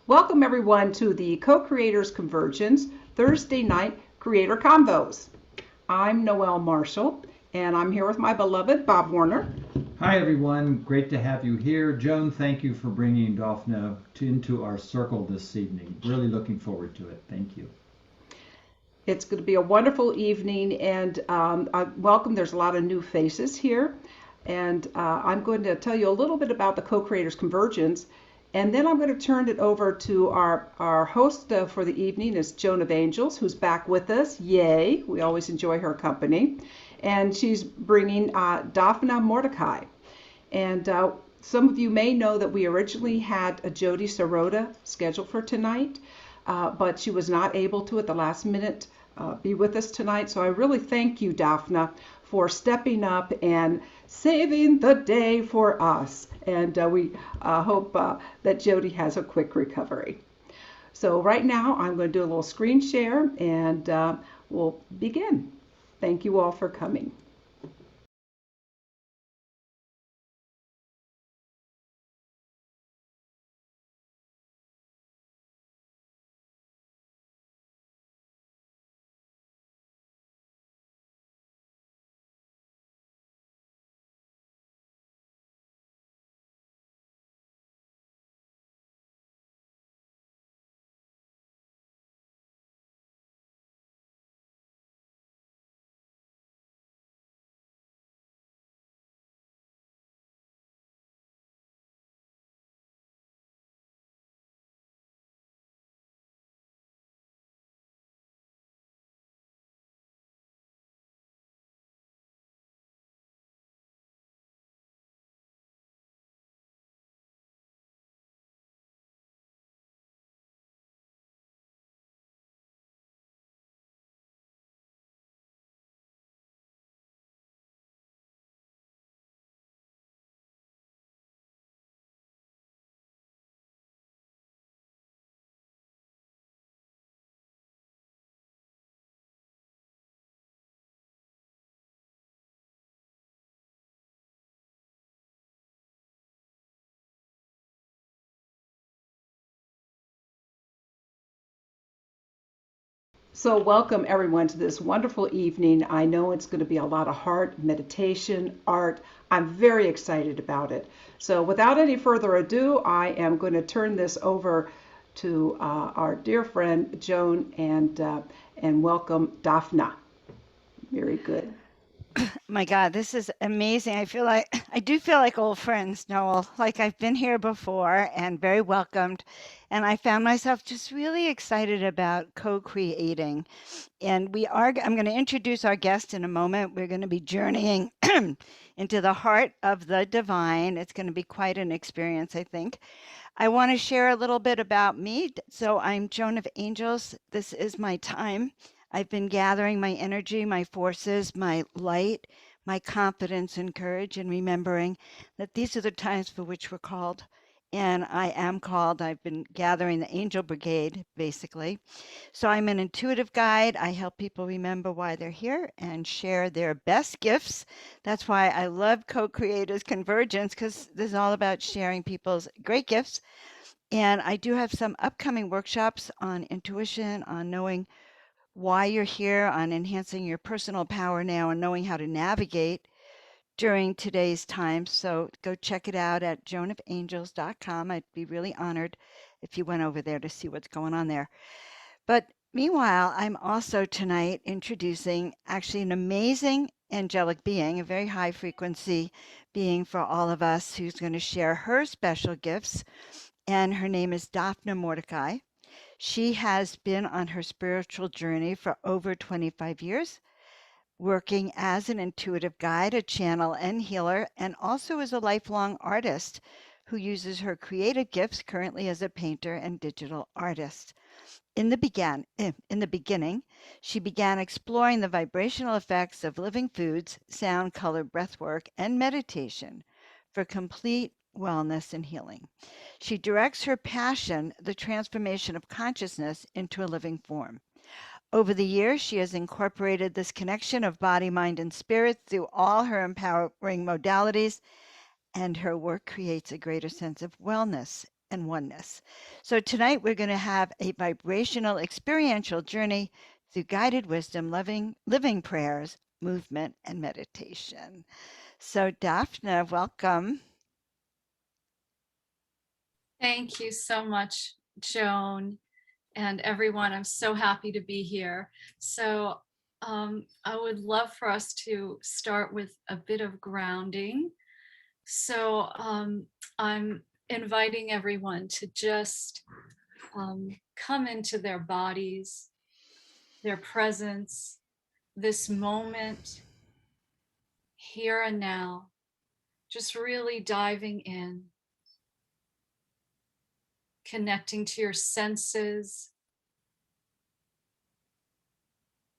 Welcome everyone to the Co-Creators Convergence Thursday Night Creator Convos. I'm Noelle Marshall, and I'm here with my beloved Bob Warner. Hi everyone, great to have you here. Joan, thank you for bringing Daphne into our circle this evening. Really looking forward to it. Thank you. It's going to be a wonderful evening, and welcome. There's a lot of new faces here, and I'm going to tell you a little bit about the Co-Creators Convergence, and then I'm going to turn it over to our host for the evening is Joan of Angels, who's back with us. Yay! We always enjoy her company, and she's bringing Dafna Mordecai. And some of you may know that we originally had a Jody Sirota scheduled for tonight, but she was not able to at the last minute be with us tonight. So I really thank you, Daphne, for stepping up and saving the day for us. And we hope that Jody has a quick recovery. So right now I'm going to do a little screen share and we'll begin. Thank you all for coming. So, welcome everyone to this wonderful evening. I know it's going to be a lot of heart, meditation, art. I'm very excited about it. So, without any further ado, I am going to turn this over to our dear friend Joan and welcome Daphne. Very good. My God, this is amazing. I do feel like old friends, Noel, like I've been here before and very welcomed. And I found myself just really excited about co-creating. And I'm going to introduce our guest in a moment. We're going to be journeying into the heart of the divine. It's going to be quite an experience, I think. I want to share a little bit about me. So I'm Joan of Angels. This is my time. I've been gathering my energy, my forces, my light, my confidence and courage, and remembering that these are the times for which we're called. And I am called. I've been gathering the angel brigade, basically. So I'm an intuitive guide. I help people remember why they're here and share their best gifts. That's why I love Co-Creators Convergence, because this is all about sharing people's great gifts. And I do have some upcoming workshops on intuition, on knowing why you're here, on enhancing your personal power now and knowing how to navigate during today's time. So go check it out at joanofangels.com. I'd be really honored if you went over there to see what's going on there. But meanwhile, I'm also tonight introducing actually an amazing angelic being, a very high frequency being for all of us, who's going to share her special gifts. And her name is Dafna Mordecai. She has been on her spiritual journey for over 25 years, working as an intuitive guide, a channel and healer, and also as a lifelong artist who uses her creative gifts currently as a painter and digital artist. In the beginning, she began exploring the vibrational effects of living foods, sound, color, breathwork, and meditation for complete wellness and healing. She directs her passion, the transformation of consciousness, into a living form. Over the years, she has incorporated this connection of body, mind, and spirit through all her empowering modalities, and her work creates a greater sense of wellness and oneness. So tonight we're going to have a vibrational experiential journey through guided wisdom, living prayers, movement, and meditation. So Daphne, welcome. Thank you so much, Joan, and everyone. I'm so happy to be here. So I would love for us to start with a bit of grounding. So I'm inviting everyone to just come into their bodies, their presence, this moment, here and now, just really diving in, connecting to your senses,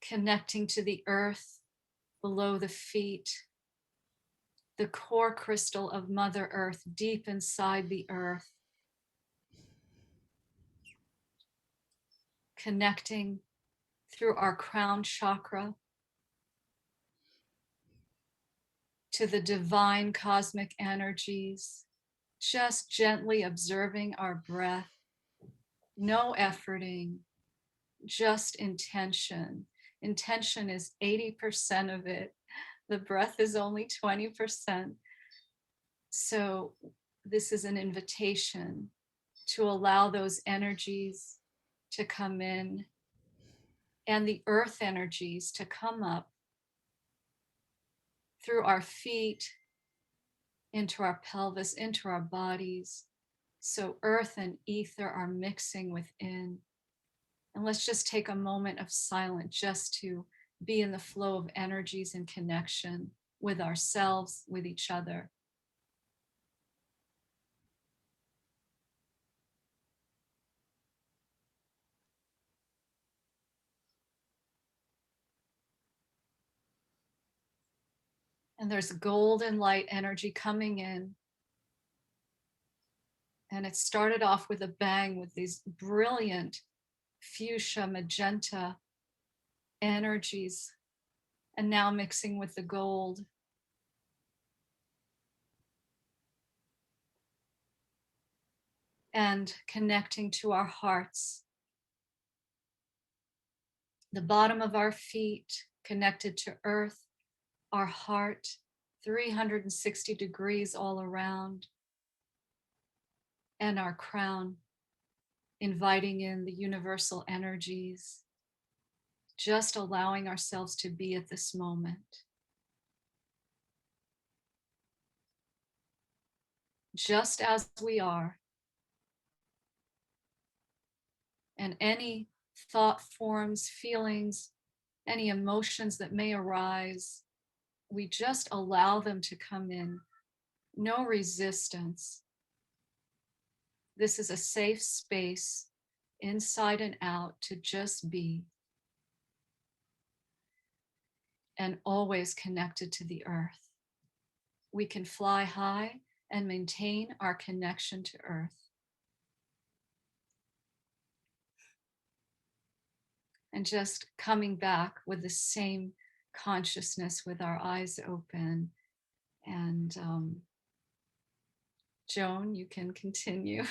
connecting to the earth below the feet, the core crystal of Mother Earth deep inside the earth, connecting through our crown chakra to the divine cosmic energies, just gently observing our breath, no efforting, just intention. Intention is 80% of it. The breath is only 20%. So this is an invitation to allow those energies to come in and the earth energies to come up through our feet, into our pelvis, into our bodies. So earth and ether are mixing within. And let's just take a moment of silence just to be in the flow of energies and connection with ourselves, with each other. And there's golden light energy coming in. And it started off with a bang with these brilliant fuchsia, magenta energies, and now mixing with the gold. And connecting to our hearts. The bottom of our feet connected to earth, our heart, 360 degrees all around, and our crown, inviting in the universal energies, just allowing ourselves to be at this moment. Just as we are. And any thought forms, feelings, any emotions that may arise, we just allow them to come in. No resistance. This is a safe space, inside and out, to just be. And always connected to the earth. We can fly high and maintain our connection to earth. And just coming back with the same consciousness with our eyes open. And Joan, you can continue.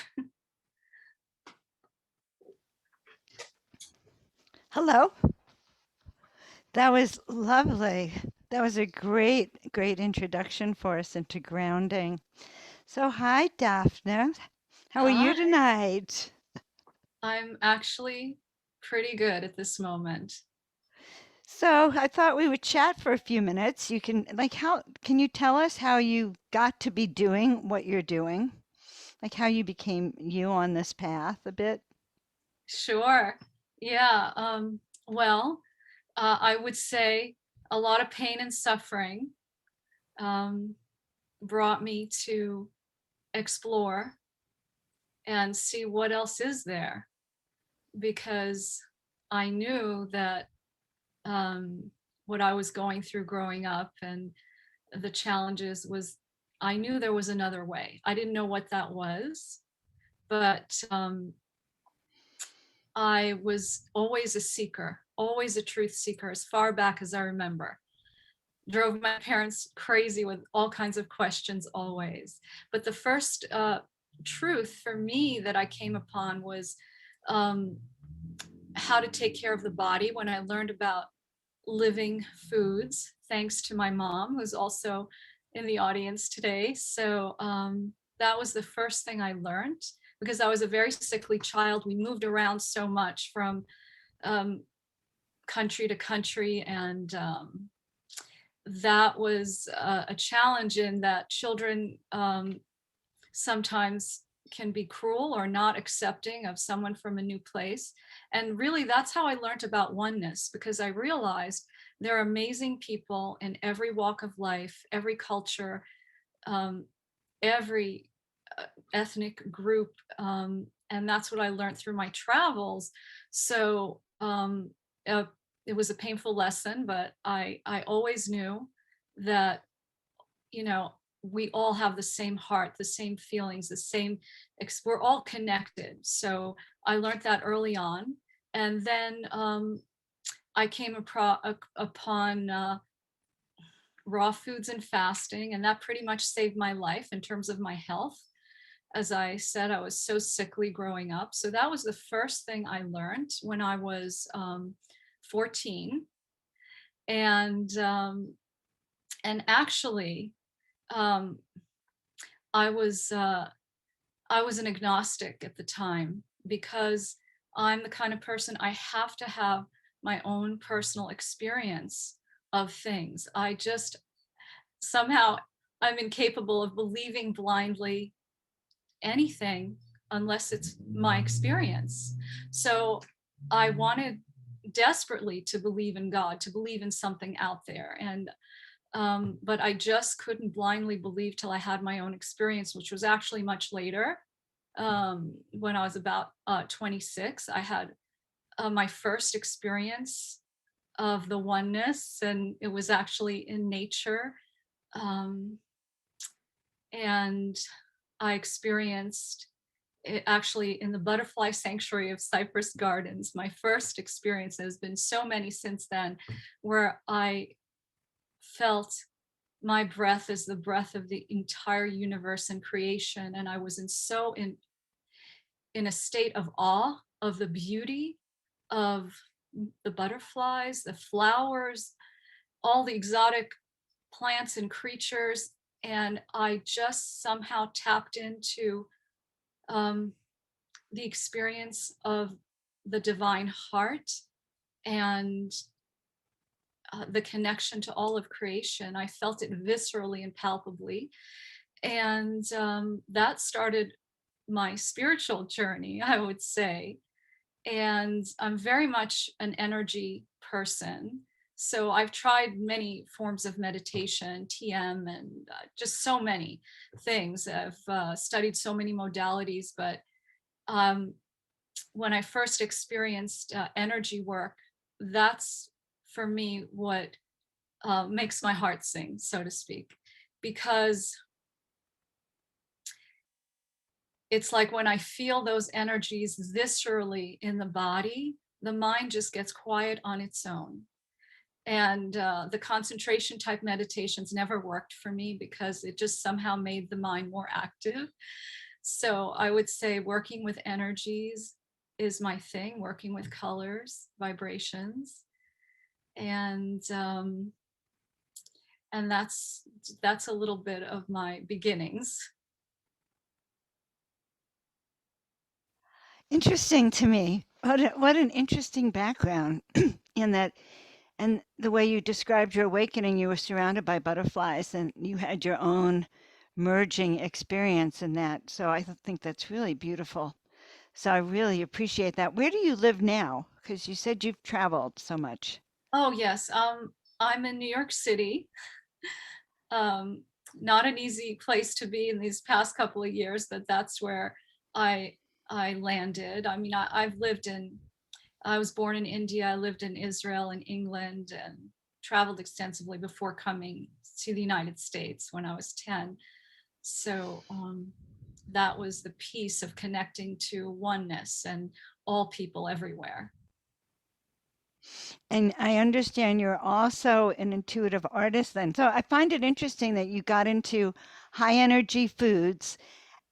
Hello. That was lovely. That was a great introduction for us into grounding. So hi, Daphne. How are you Hi. tonight? I'm actually pretty good at this moment. So I thought we would chat for a few minutes. You can can you tell us how you got to be doing what you're doing? Like how you became you on this path a bit? Sure. Yeah. Well, I would say a lot of pain and suffering brought me to explore and see what else is there, because I knew that what I was going through growing up and the challenges was, I knew there was another way. I didn't know what that was, but I was always a seeker, always a truth seeker, as far back as I remember. Drove my parents crazy with all kinds of questions always. But the first truth for me that I came upon was how to take care of the body when I learned about living foods, thanks to my mom, who's also in the audience today. So that was the first thing I learned, because I was a very sickly child. We moved around so much from country to country, and that was a challenge in that children sometimes can be cruel or not accepting of someone from a new place. And really, that's how I learned about oneness, because I realized there are amazing people in every walk of life, every culture, every ethnic group. And that's what I learned through my travels. So it was a painful lesson, but I always knew that, you know, we all have the same heart, the same feelings, the same, we're all connected. So I learned that early on. And then I came upon raw foods and fasting, and that pretty much saved my life in terms of my health. As I said, I was so sickly growing up. So that was the first thing I learned when I was 14. And actually, I was an agnostic at the time, because I'm the kind of person, I have to have my own personal experience of things. I just somehow, I'm incapable of believing blindly anything unless it's my experience. So I wanted desperately to believe in God, to believe in something out there. And but I just couldn't blindly believe till I had my own experience, which was actually much later. When I was about 26, I had my first experience of the oneness, and it was actually in nature. And I experienced it actually in the butterfly sanctuary of Cypress Gardens. My first experience, there's been so many since then, where I felt my breath is the breath of the entire universe and creation. And I was in a state of awe of the beauty of the butterflies, the flowers, all the exotic plants and creatures. And I just somehow tapped into the experience of the divine heart and the connection to all of creation. I felt it viscerally and palpably. And that started my spiritual journey, I would say. And I'm very much an energy person. So I've tried many forms of meditation, TM, and just so many things. I've studied so many modalities, but when I first experienced energy work, that's for me what makes my heart sing, so to speak, because it's like when I feel those energies viscerally in the body, the mind just gets quiet on its own. And the concentration type meditations never worked for me because it just somehow made the mind more active. So I would say working with energies is my thing, working with colors, vibrations. And that's a little bit of my beginnings. Interesting to me. What an interesting background in that. And the way you described your awakening, you were surrounded by butterflies and you had your own merging experience in that. So I think that's really beautiful. So I really appreciate that. Where do you live now? Because you said you've traveled so much. Oh, yes. I'm in New York City. Not an easy place to be in these past couple of years, but that's where I landed. I mean, I was born in India. I lived in Israel and England and traveled extensively before coming to the United States when I was 10. So that was the piece of connecting to oneness and all people everywhere. And I understand you're also an intuitive artist then. So I find it interesting that you got into high energy foods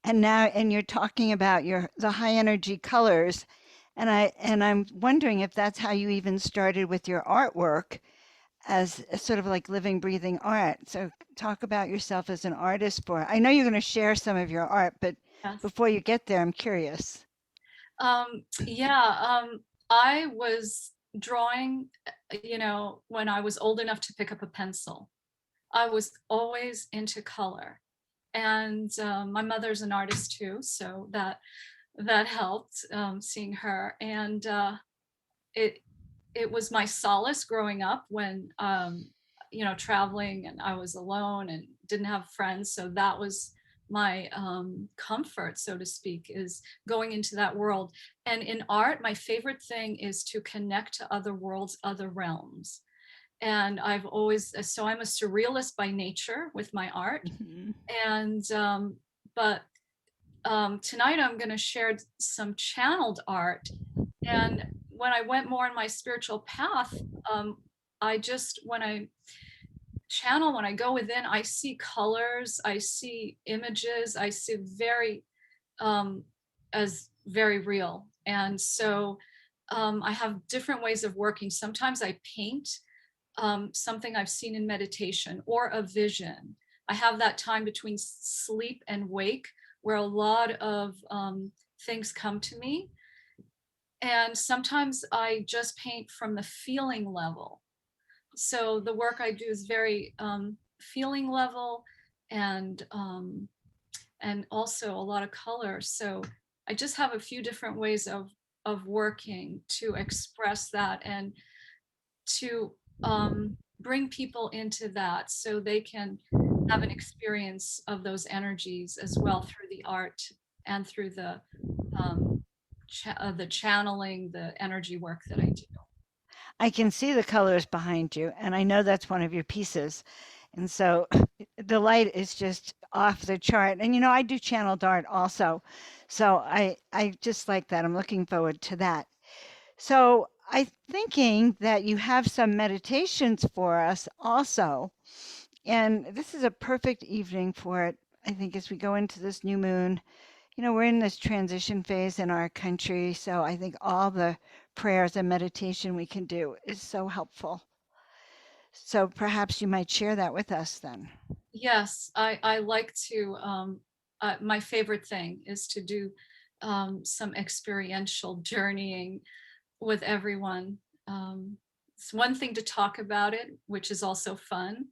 And you're talking about the high energy colors, and I'm wondering if that's how you even started with your artwork as a sort of like living, breathing art. So talk about yourself as an artist for. I know you're going to share some of your art, but Yes. before you get there, I'm curious. Yeah, I was drawing, when I was old enough to pick up a pencil. I was always into color. And my mother's an artist too, so that helped, seeing her. And it it was my solace growing up when traveling, and I was alone and didn't have friends. So that was my comfort, so to speak, is going into that world. And in art, my favorite thing is to connect to other worlds, other realms. And so I'm a surrealist by nature with my art. Mhm. And but tonight I'm going to share some channeled art. And when I went more on my spiritual path, when I channel, when I go within, I see colors, I see images, I see um, as very real. And so I have different ways of working. Sometimes I paint something I've seen in meditation or a vision. I have that time between sleep and wake where a lot of things come to me. And sometimes I just paint from the feeling level. So the work I do is very feeling level, and also a lot of color. So I just have a few different ways of working to express that, and to bring people into that so they can have an experience of those energies as well through the art and through um, the channeling, the energy work that I do. I can see the colors behind you, and I know that's one of your pieces. And so the light is just off the chart. And I do channeled art also. So I just like that. I'm looking forward to that. So I'm thinking that you have some meditations for us also. And this is a perfect evening for it, I think, as we go into this new moon. We're in this transition phase in our country. So I think all the prayers and meditation we can do is so helpful. So perhaps you might share that with us then. Yes, I like to, my favorite thing is to do some experiential journeying with everyone. It's one thing to talk about it, which is also fun,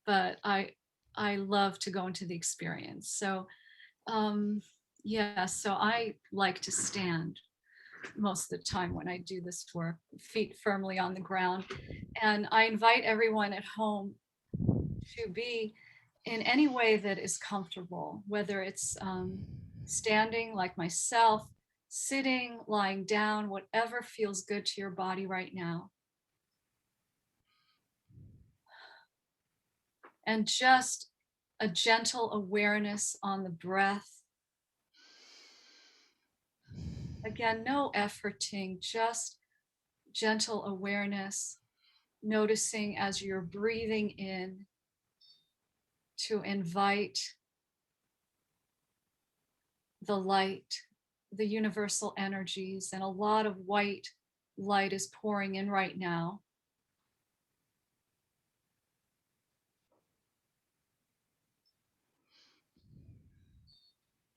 but I love to go into the experience. So yeah, so I like to stand most of the time when I do this work, feet firmly on the ground. And I invite everyone at home to be in any way that is comfortable, whether it's standing like myself, sitting, lying down, whatever feels good to your body right now. And just a gentle awareness on the breath. Again, no efforting, just gentle awareness, noticing as you're breathing in to invite the light, the universal energies, and a lot of white light is pouring in right now.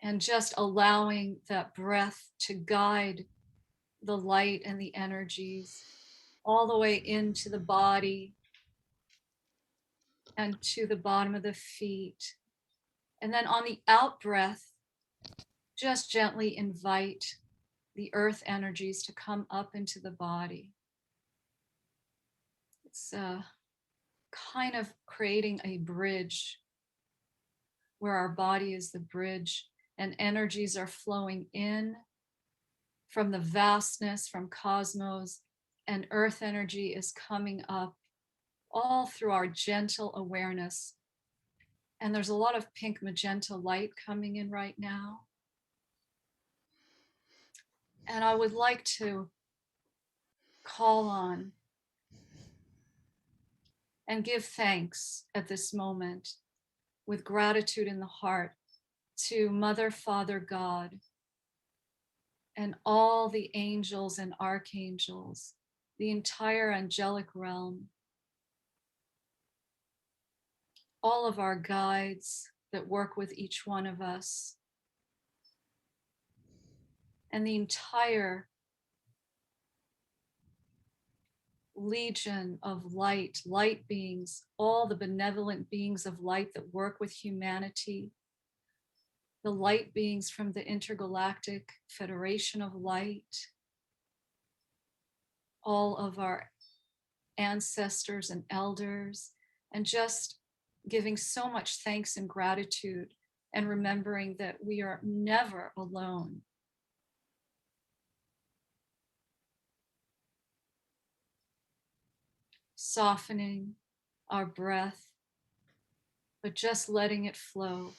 And just allowing that breath to guide the light and the energies all the way into the body and to the bottom of the feet. And then on the out breath, just gently invite the earth energies to come up into the body. It's kind of creating a bridge where our body is the bridge and energies are flowing in from the vastness, from cosmos, and earth energy is coming up all through our gentle awareness. And there's a lot of pink magenta light coming in right now. And I would like to call on and give thanks at this moment with gratitude in the heart to Mother, Father, God, and all the angels and archangels, the entire angelic realm, all of our guides that work with each one of us, and the entire legion of light beings, all the benevolent beings of light that work with humanity, the light beings from the Intergalactic Federation of Light, all of our ancestors and elders, and just giving so much thanks and gratitude and remembering that we are never alone. Softening our breath, but just letting it flow,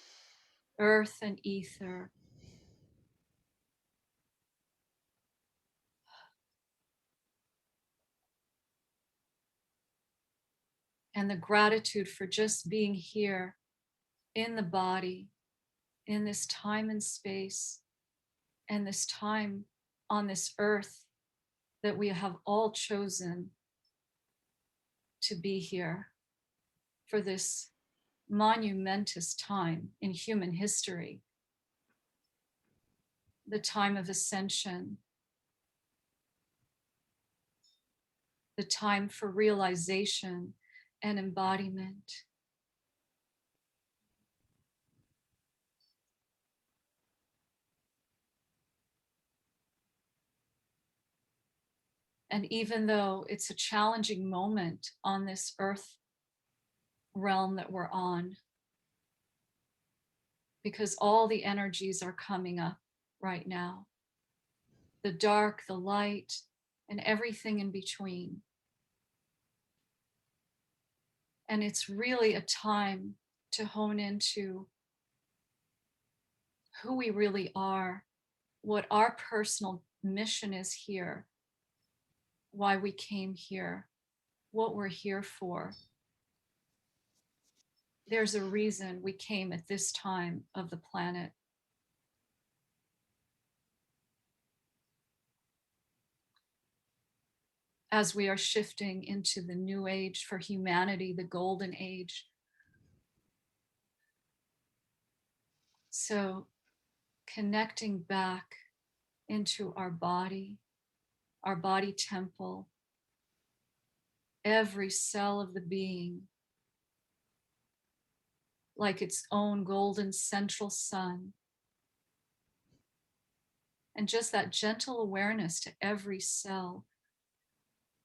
earth and ether. And the gratitude for just being here in the body, in this time and space, and this time on this earth that we have all chosen to be here for this monumentous time in human history, the time of ascension, the time for realization and embodiment. And even though it's a challenging moment on this earth realm that we're on, because all the energies are coming up right now, the dark, the light, and everything in between. And it's really a time to hone into who we really are, what our personal mission is here, why we came here, what we're here for. There's a reason we came at this time of the planet. As we are shifting into the new age for humanity, the golden age. So connecting back into our body temple, every cell of the being, like its own golden central sun. And just that gentle awareness to every cell,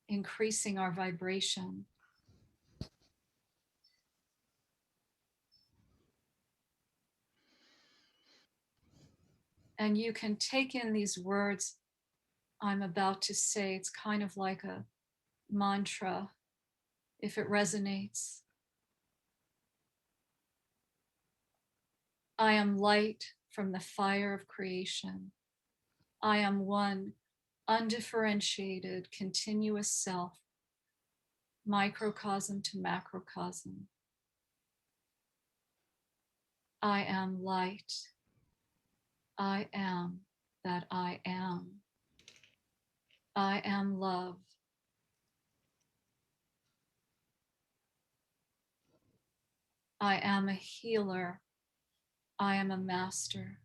increasing our vibration. And you can take in these words I'm about to say. It's kind of like a mantra, if it resonates. I am light from the fire of creation. I am one undifferentiated, continuous self, microcosm to macrocosm. I am light. I am that I am. I am love. I am a healer. I am a master.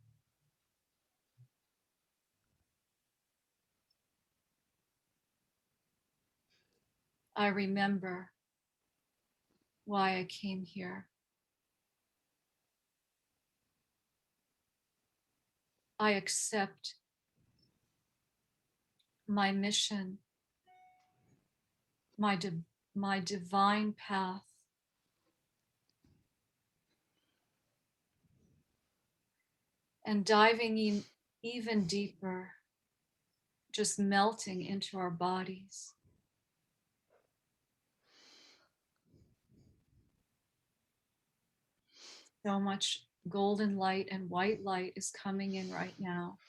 I remember why I came here. I accept my mission, my divine path. And diving in even deeper, just melting into our bodies. So much golden light and white light is coming in right now.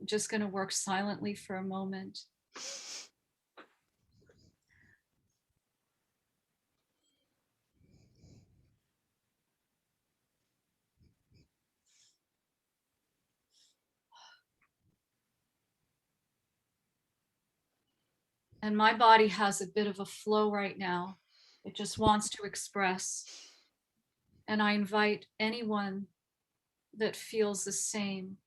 I'm just going to work silently for a moment. And my body has a bit of a flow right now. It just wants to express. And I invite anyone that feels the same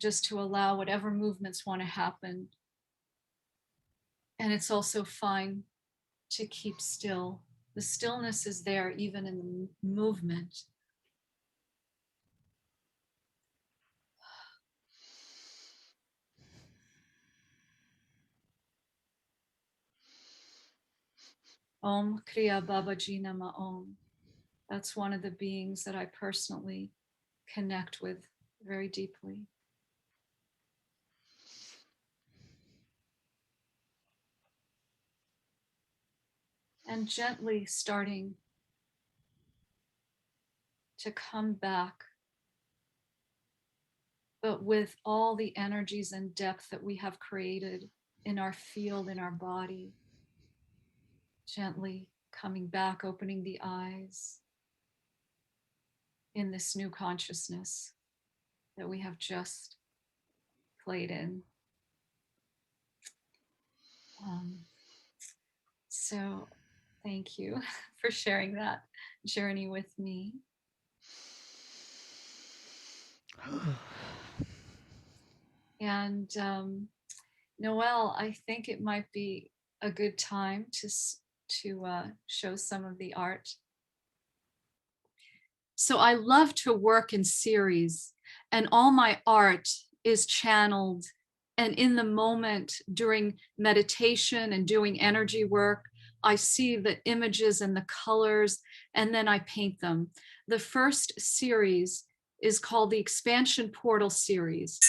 just to allow whatever movements want to happen. And it's also fine to keep still. The stillness is there even in the movement. Om Kriya Babaji Nama Om. That's one of the beings that I personally connect with very deeply. And gently starting to come back, but with all the energies and depth that we have created in our field, in our body. Gently coming back, opening the eyes in this new consciousness that we have just played in. So thank you for sharing that journey with me. And Noelle, I think it might be a good time to show some of the art. So I love to work in series, and all my art is channeled and in the moment during meditation and doing energy work. I see the images and the colors, and then I paint them. The first series is called the Expansion Portal series.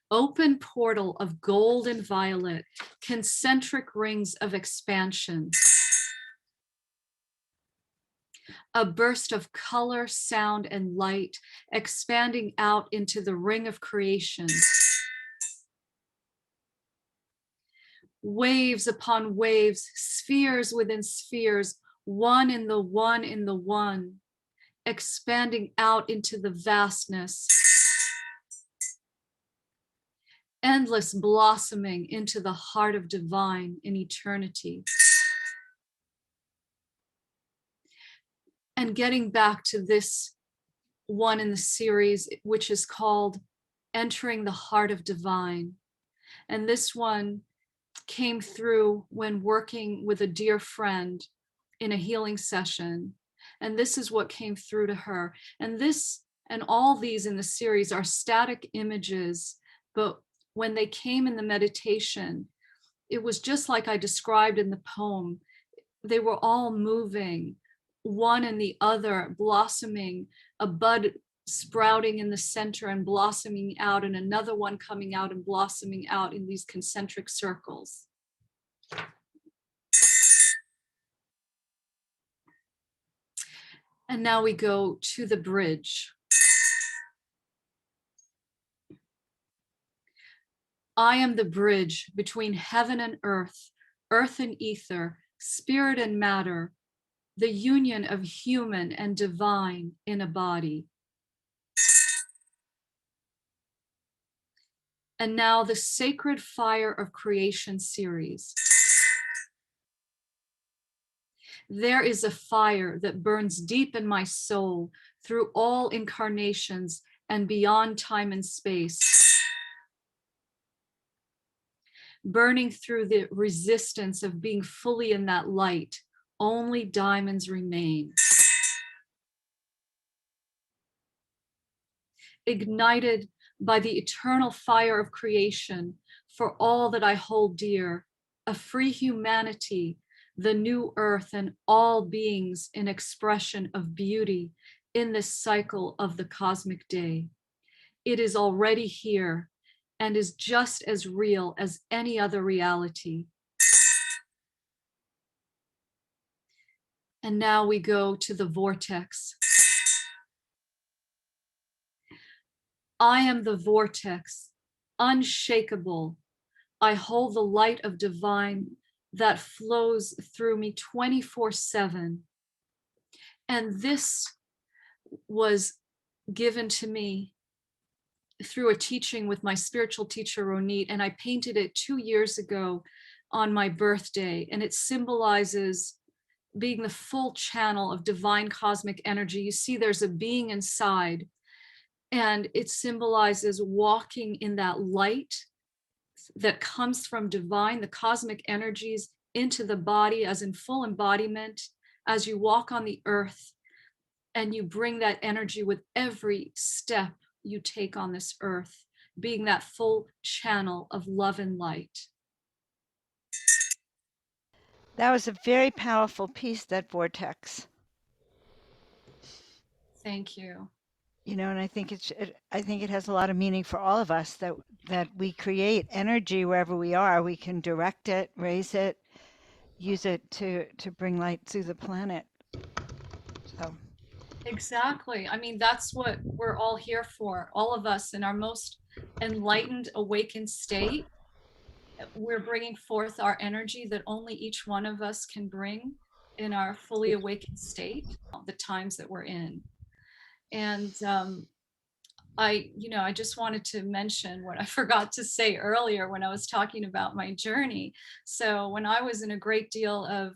Open portal of gold and violet, concentric rings of expansion. A burst of color, sound, and light expanding out into the ring of creation. Waves upon waves, spheres within spheres, one in the one in the one, expanding out into the vastness. Endless blossoming into the heart of divine in eternity. And getting back to this one in the series, which is called Entering the Heart of Divine. And this one came through when working with a dear friend in a healing session. And this is what came through to her. And this and all these in the series are static images, but when they came in the meditation, it was just like I described in the poem. They were all moving, one and the other, blossoming, a bud sprouting in the center and blossoming out, and another one coming out and blossoming out in these concentric circles. And now we go to the bridge. I am the bridge between heaven and earth and ether, spirit and matter, the union of human and divine in a body. And now the Sacred Fire of Creation series. There is a fire that burns deep in my soul through all incarnations and beyond time and space. Burning through the resistance of being fully in that light, only diamonds remain. Ignited by the eternal fire of creation for all that I hold dear, a free humanity, the new earth, and all beings in expression of beauty in this cycle of the cosmic day. It is already here and is just as real as any other reality. And now we go to the vortex. I am the vortex, unshakable. I hold the light of divine that flows through me 24/7. And this was given to me through a teaching with my spiritual teacher, Ronit, and I painted it 2 years ago on my birthday. And it symbolizes being the full channel of divine cosmic energy. You see, there's a being inside, and it symbolizes walking in that light that comes from divine, the cosmic energies, into the body as in full embodiment as you walk on the earth, and you bring that energy with every step you take on this earth, being that full channel of love and light. That was a very powerful piece, that vortex. Thank you. You know, and I think I think it has a lot of meaning for all of us, that we create energy wherever we are. We can direct it, raise it, use it to bring light to the planet. So Exactly. I mean, that's what we're all here for. All of us in our most enlightened, awakened state, we're bringing forth our energy that only each one of us can bring in our fully awakened state, the times that we're in. And I just wanted to mention what I forgot to say earlier when I was talking about my journey. So when I was in a great deal of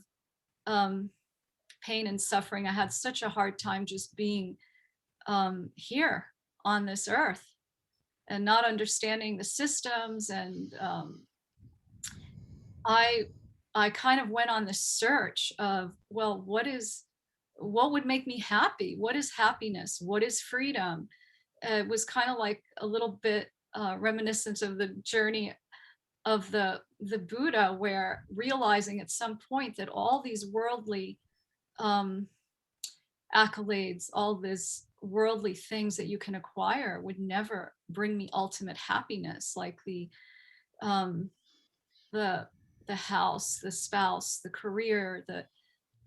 pain and suffering, I had such a hard time just being here on this earth and not understanding the systems. And I kind of went on this search of, well, what would make me happy? What is happiness? What is freedom? It was kind of like a little bit reminiscent of the journey of the Buddha, where realizing at some point that all these worldly accolades, all these worldly things that you can acquire would never bring me ultimate happiness, like um, the house, the spouse, the career,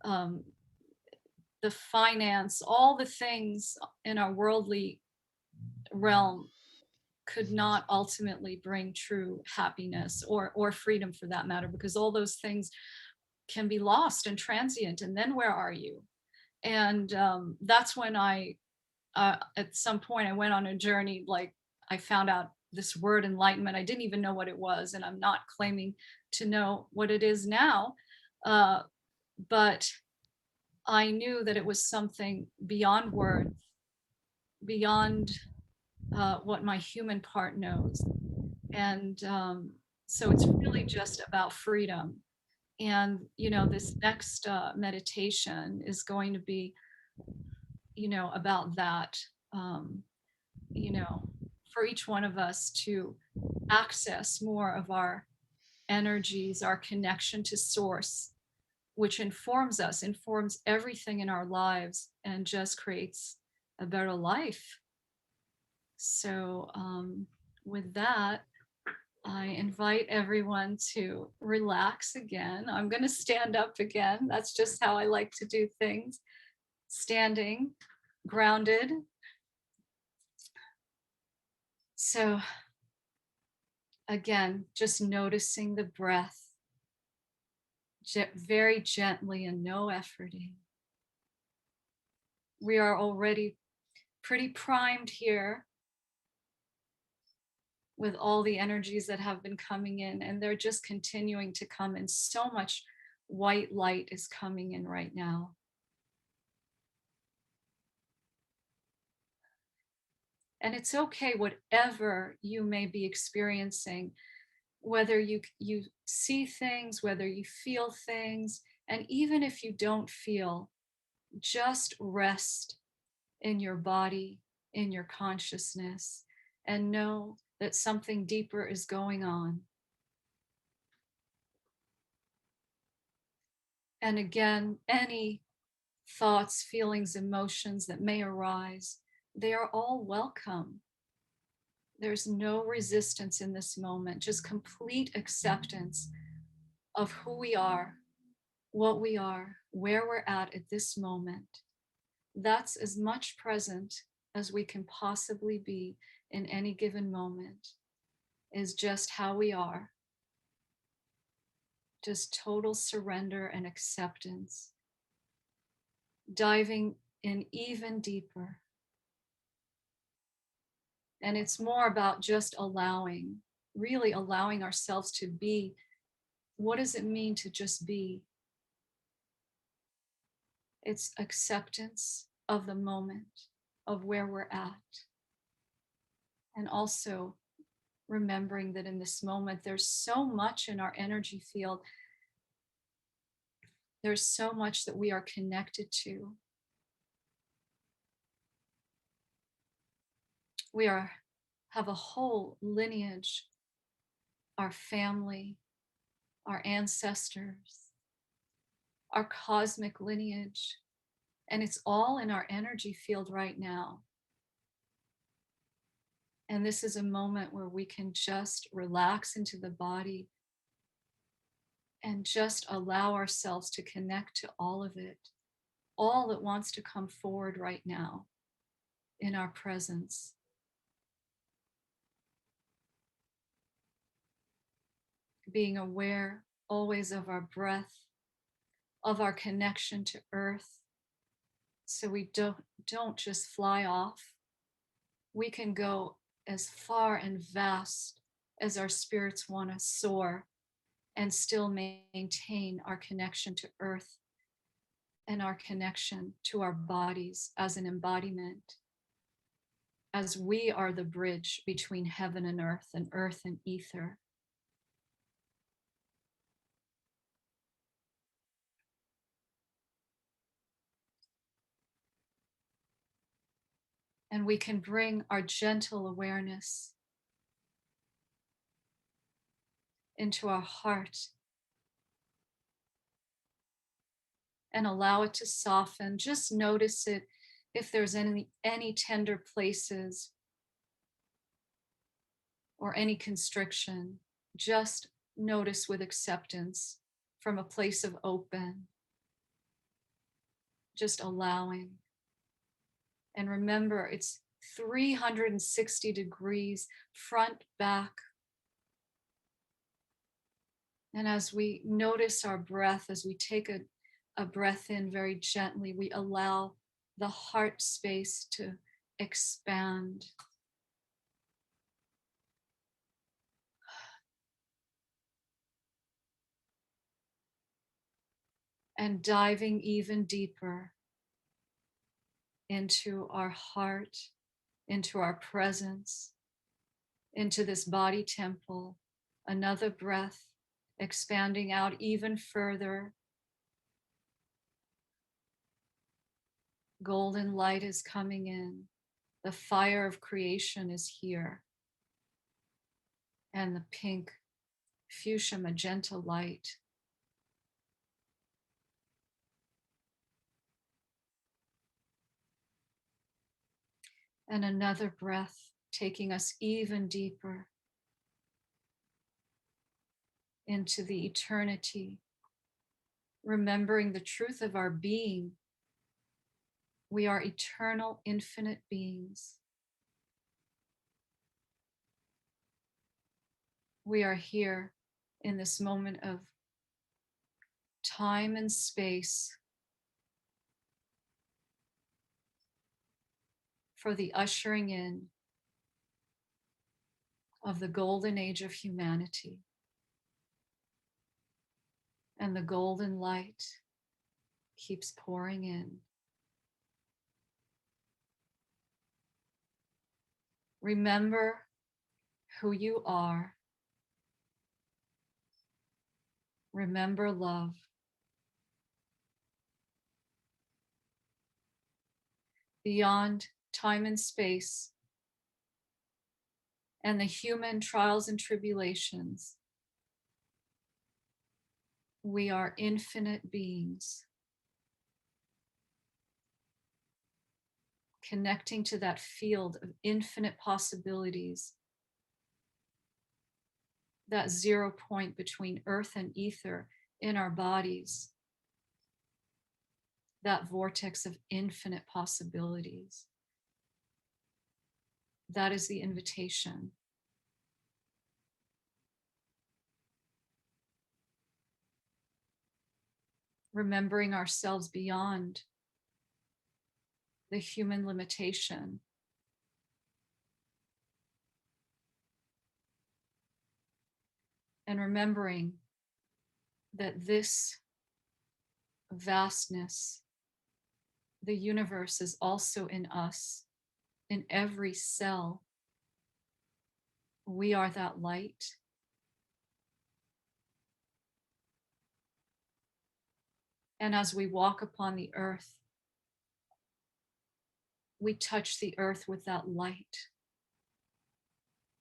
um, the finance, all the things in our worldly realm could not ultimately bring true happiness or freedom, for that matter, because all those things can be lost and transient, and then where are you? And that's when I at some point I went on a journey. Like, I found out this word enlightenment. I didn't even know what it was, and I'm not claiming to know what it is now, but I knew that it was something beyond words, beyond what my human part knows. And so it's really just about freedom. And this next meditation is going to be about that, you know for each one of us to access more of our energies, our connection to source, which informs everything in our lives, and just creates a better life. So with that, I invite everyone to relax again. I'm going to stand up again. That's just how I like to do things. Standing, grounded. So again, just noticing the breath, very gently and no efforting. We are already pretty primed here with all the energies that have been coming in, and they're just continuing to come in. So much white light is coming in right now. And it's okay, whatever you may be experiencing, whether you see things, whether you feel things, and even if you don't feel, just rest in your body, in your consciousness, and know that something deeper is going on. And again, any thoughts, feelings, emotions that may arise, they are all welcome. There's no resistance in this moment, just complete acceptance of who we are, what we are, where we're at this moment. That's as much present as we can possibly be in any given moment, is just how we are. Just total surrender and acceptance. Diving in even deeper. And it's more about just allowing, really allowing ourselves to be. What does it mean to just be? It's acceptance of the moment, of where we're at. And also remembering that in this moment, there's so much in our energy field. There's so much that we are connected to. We have a whole lineage, our family, our ancestors, our cosmic lineage, and it's all in our energy field right now. And this is a moment where we can just relax into the body and just allow ourselves to connect to all of it, all that wants to come forward right now in our presence. Being aware always of our breath, of our connection to earth, so we don't just fly off. We can go as far and vast as our spirits want to soar and still maintain our connection to earth and our connection to our bodies as an embodiment, as we are the bridge between heaven and earth and ether. And we can bring our gentle awareness into our heart and allow it to soften. Just notice it if there's any tender places or any constriction. Just notice with acceptance from a place of open, just allowing. And remember, it's 360 degrees front, back. And as we notice our breath, as we take a breath in very gently, we allow the heart space to expand. And diving even deeper into our heart, into our presence, into this body temple. Another breath, expanding out even further. Golden light is coming in. The fire of creation is here. And the pink fuchsia magenta light. And another breath, taking us even deeper into the eternity, remembering the truth of our being. We are eternal, infinite beings. We are here in this moment of time and space for the ushering in of the golden age of humanity. And the golden light keeps pouring in. Remember who you are. Remember love. Beyond time and space and the human trials and tribulations, we are infinite beings, connecting to that field of infinite possibilities, that 0 point between earth and ether in our bodies, that vortex of infinite possibilities. That is the invitation. Remembering ourselves beyond the human limitation. and remembering that this vastness, the universe, is also in us, in every cell. We are that light. And as we walk upon the earth, we touch the earth with that light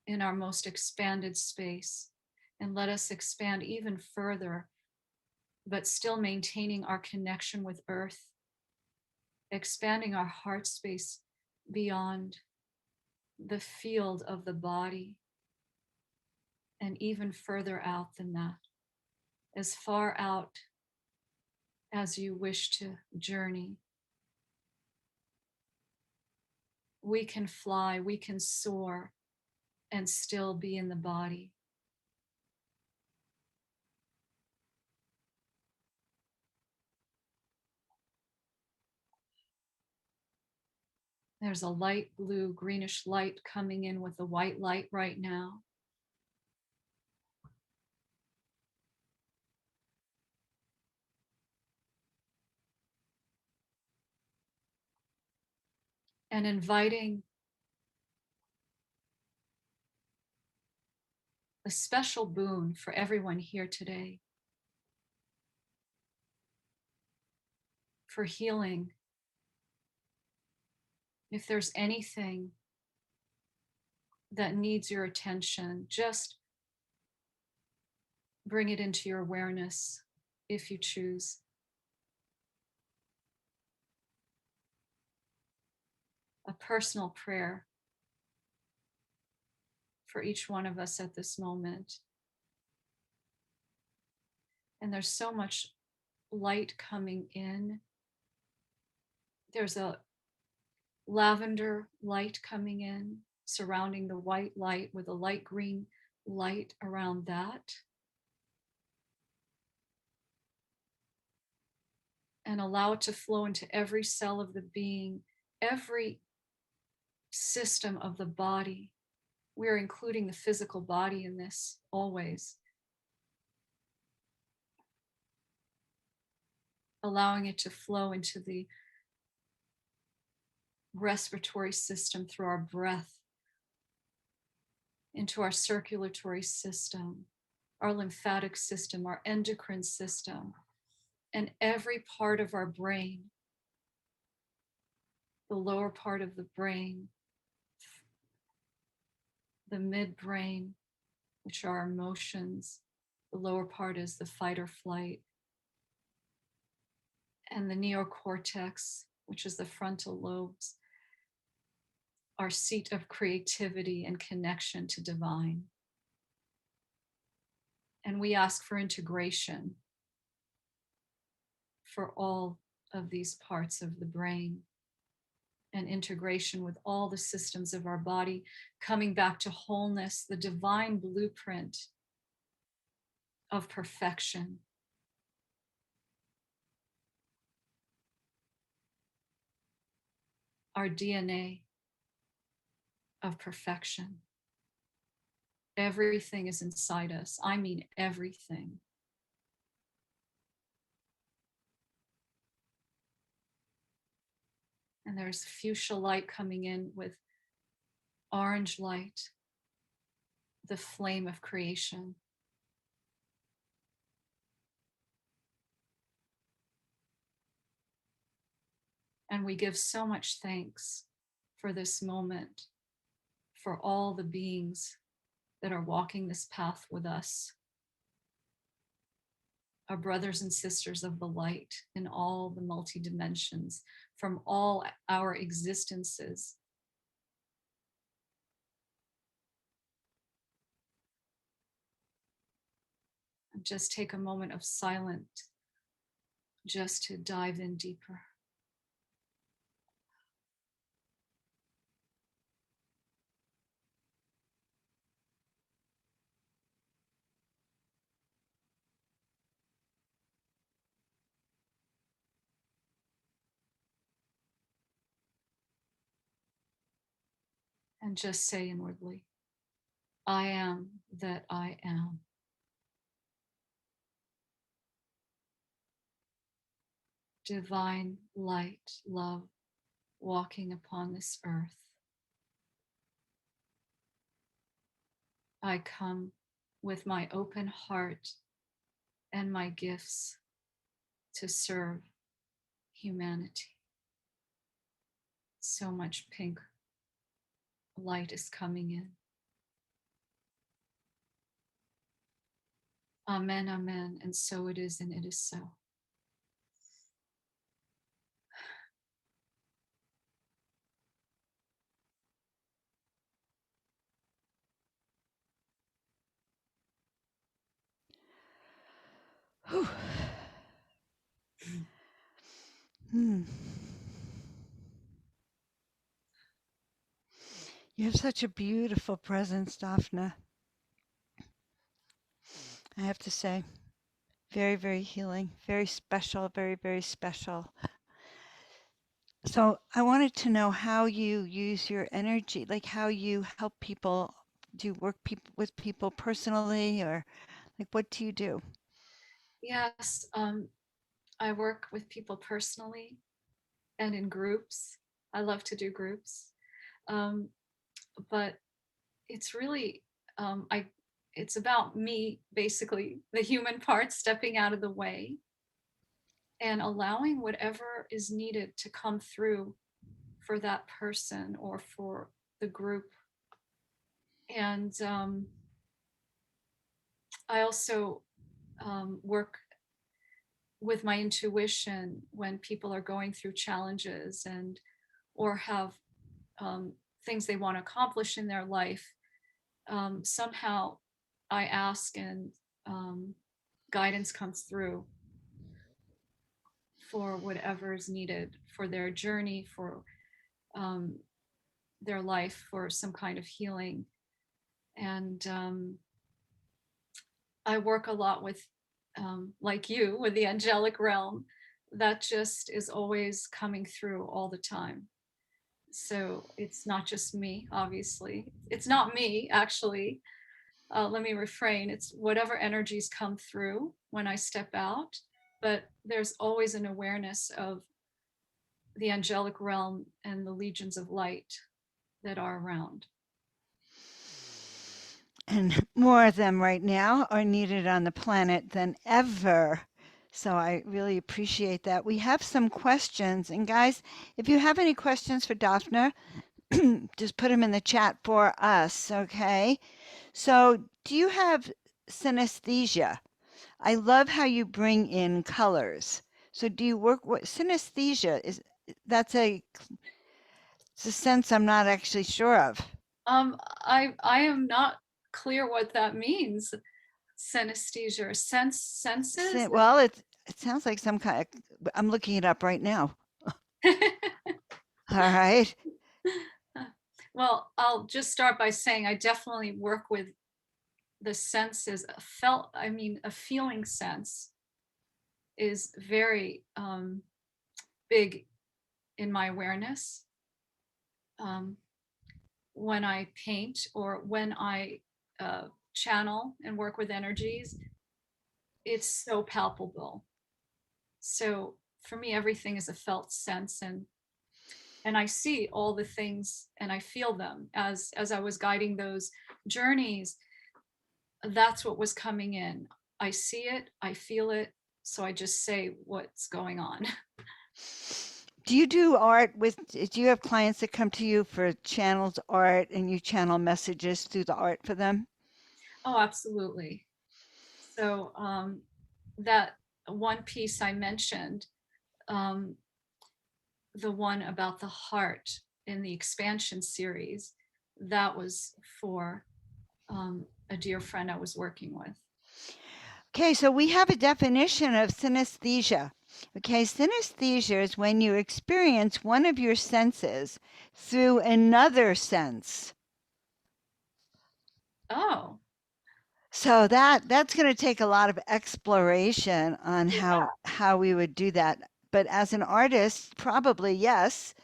in our most expanded space. And let us expand even further, but still maintaining our connection with earth, expanding our heart space beyond the field of the body, and even further out than that, as far out as you wish to journey. We can fly, we can soar, and still be in the body. There's a light blue, greenish light coming in with the white light right now. And inviting a special boon for everyone here today, for healing. If there's anything that needs your attention, just bring it into your awareness if you choose. A personal prayer for each one of us at this moment. And there's so much light coming in. There's a lavender light coming in, surrounding the white light with a light green light around that. And allow it to flow into every cell of the being, every system of the body. We're including the physical body in this always. Allowing it to flow into the respiratory system through our breath, into our circulatory system, our lymphatic system, our endocrine system, and every part of our brain, the lower part of the brain, the midbrain, which are our emotions. The lower part is the fight or flight. And the neocortex, which is the frontal lobes, our seat of creativity and connection to divine. And we ask for integration for all of these parts of the brain, and integration with all the systems of our body, coming back to wholeness, the divine blueprint of perfection. Our DNA of perfection. Everything is inside us. I mean, everything. And there's fuchsia light coming in with orange light, the flame of creation. And we give so much thanks for this moment, for all the beings that are walking this path with us, our brothers and sisters of the light in all the multi-dimensions, from all our existences. And just take a moment of silence just to dive in deeper. And just say inwardly, I am that I am. divine light, love, walking upon this earth. I come with my open heart and my gifts to serve humanity. So much pink light is coming in. Amen, amen. And so it is, and it is so. Whew. Hmm. You have such a beautiful presence, Daphna. I have to say, very, very healing, very special, very, very special. So I wanted to know how you use your energy, like how you help people. Do you work with people personally, or like what do you do? Yes, I work with people personally and in groups. I love to do groups. Um, but it's really, it's about me, basically, the human part stepping out of the way and allowing whatever is needed to come through for that person or for the group. And I also work with my intuition when people are going through challenges and or have things they want to accomplish in their life. Somehow I ask and guidance comes through for whatever is needed for their journey, for their life, for some kind of healing. And I work a lot with, like you, with the angelic realm that just is always coming through all the time. So it's not just me, obviously. It's not me, actually. Let me refrain. It's whatever energies come through when I step out, but there's always an awareness of the angelic realm and the legions of light that are around. And more of them right now are needed on the planet than ever. So I really appreciate that. We have some questions. And guys, if you have any questions for Daphna, just put them in the chat for us, okay? So do you have synesthesia? I love how you bring in colors. So do you work with synesthesia? That's it's a sense I'm not actually sure of. I am not clear what that means. Synesthesia, or senses. Well, it sounds like some kind of, I'm looking it up right now. All right. Well, I'll just start by saying I definitely work with the senses. A feeling sense is very big in my awareness. When I paint or when I channel and work with energies, it's so palpable. So for me, everything is a felt sense, and I see all the things and I feel them as I was guiding those journeys. That's what was coming in. I see it, I feel it, so I just say what's going on. Do you do art do you have clients that come to you for channeled art and you channel messages through the art for them? Oh, absolutely. So that one piece I mentioned, the one about the heart in the expansion series, that was for a dear friend I was working with. Okay, so we have a definition of synesthesia. Okay, synesthesia is when you experience one of your senses through another sense. Oh. So that's going to take a lot of exploration on how we would do that. But as an artist, probably yes,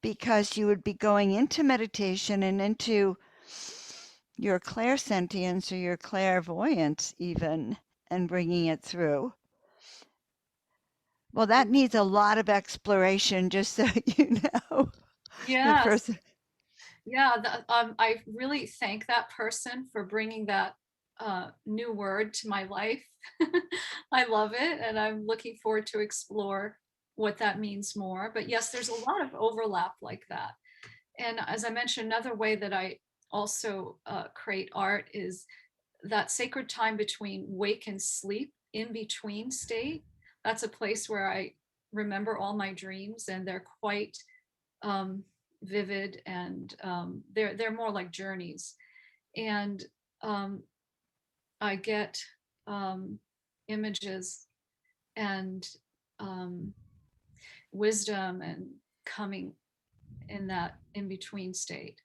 because you would be going into meditation and into your clairsentience or your clairvoyance even, and bringing it through. Well, that needs a lot of exploration, just so you know. The Yes. person. Yeah, I really thank that person for bringing that new word to my life. I love it, and I'm looking forward to explore what that means more. But yes, there's a lot of overlap like that. And as I mentioned, another way that I also create art is that sacred time between wake and sleep, in between state. That's a place where I remember all my dreams, and they're quite vivid, and they're more like journeys. And um, I get images and um, wisdom and coming in that in between state.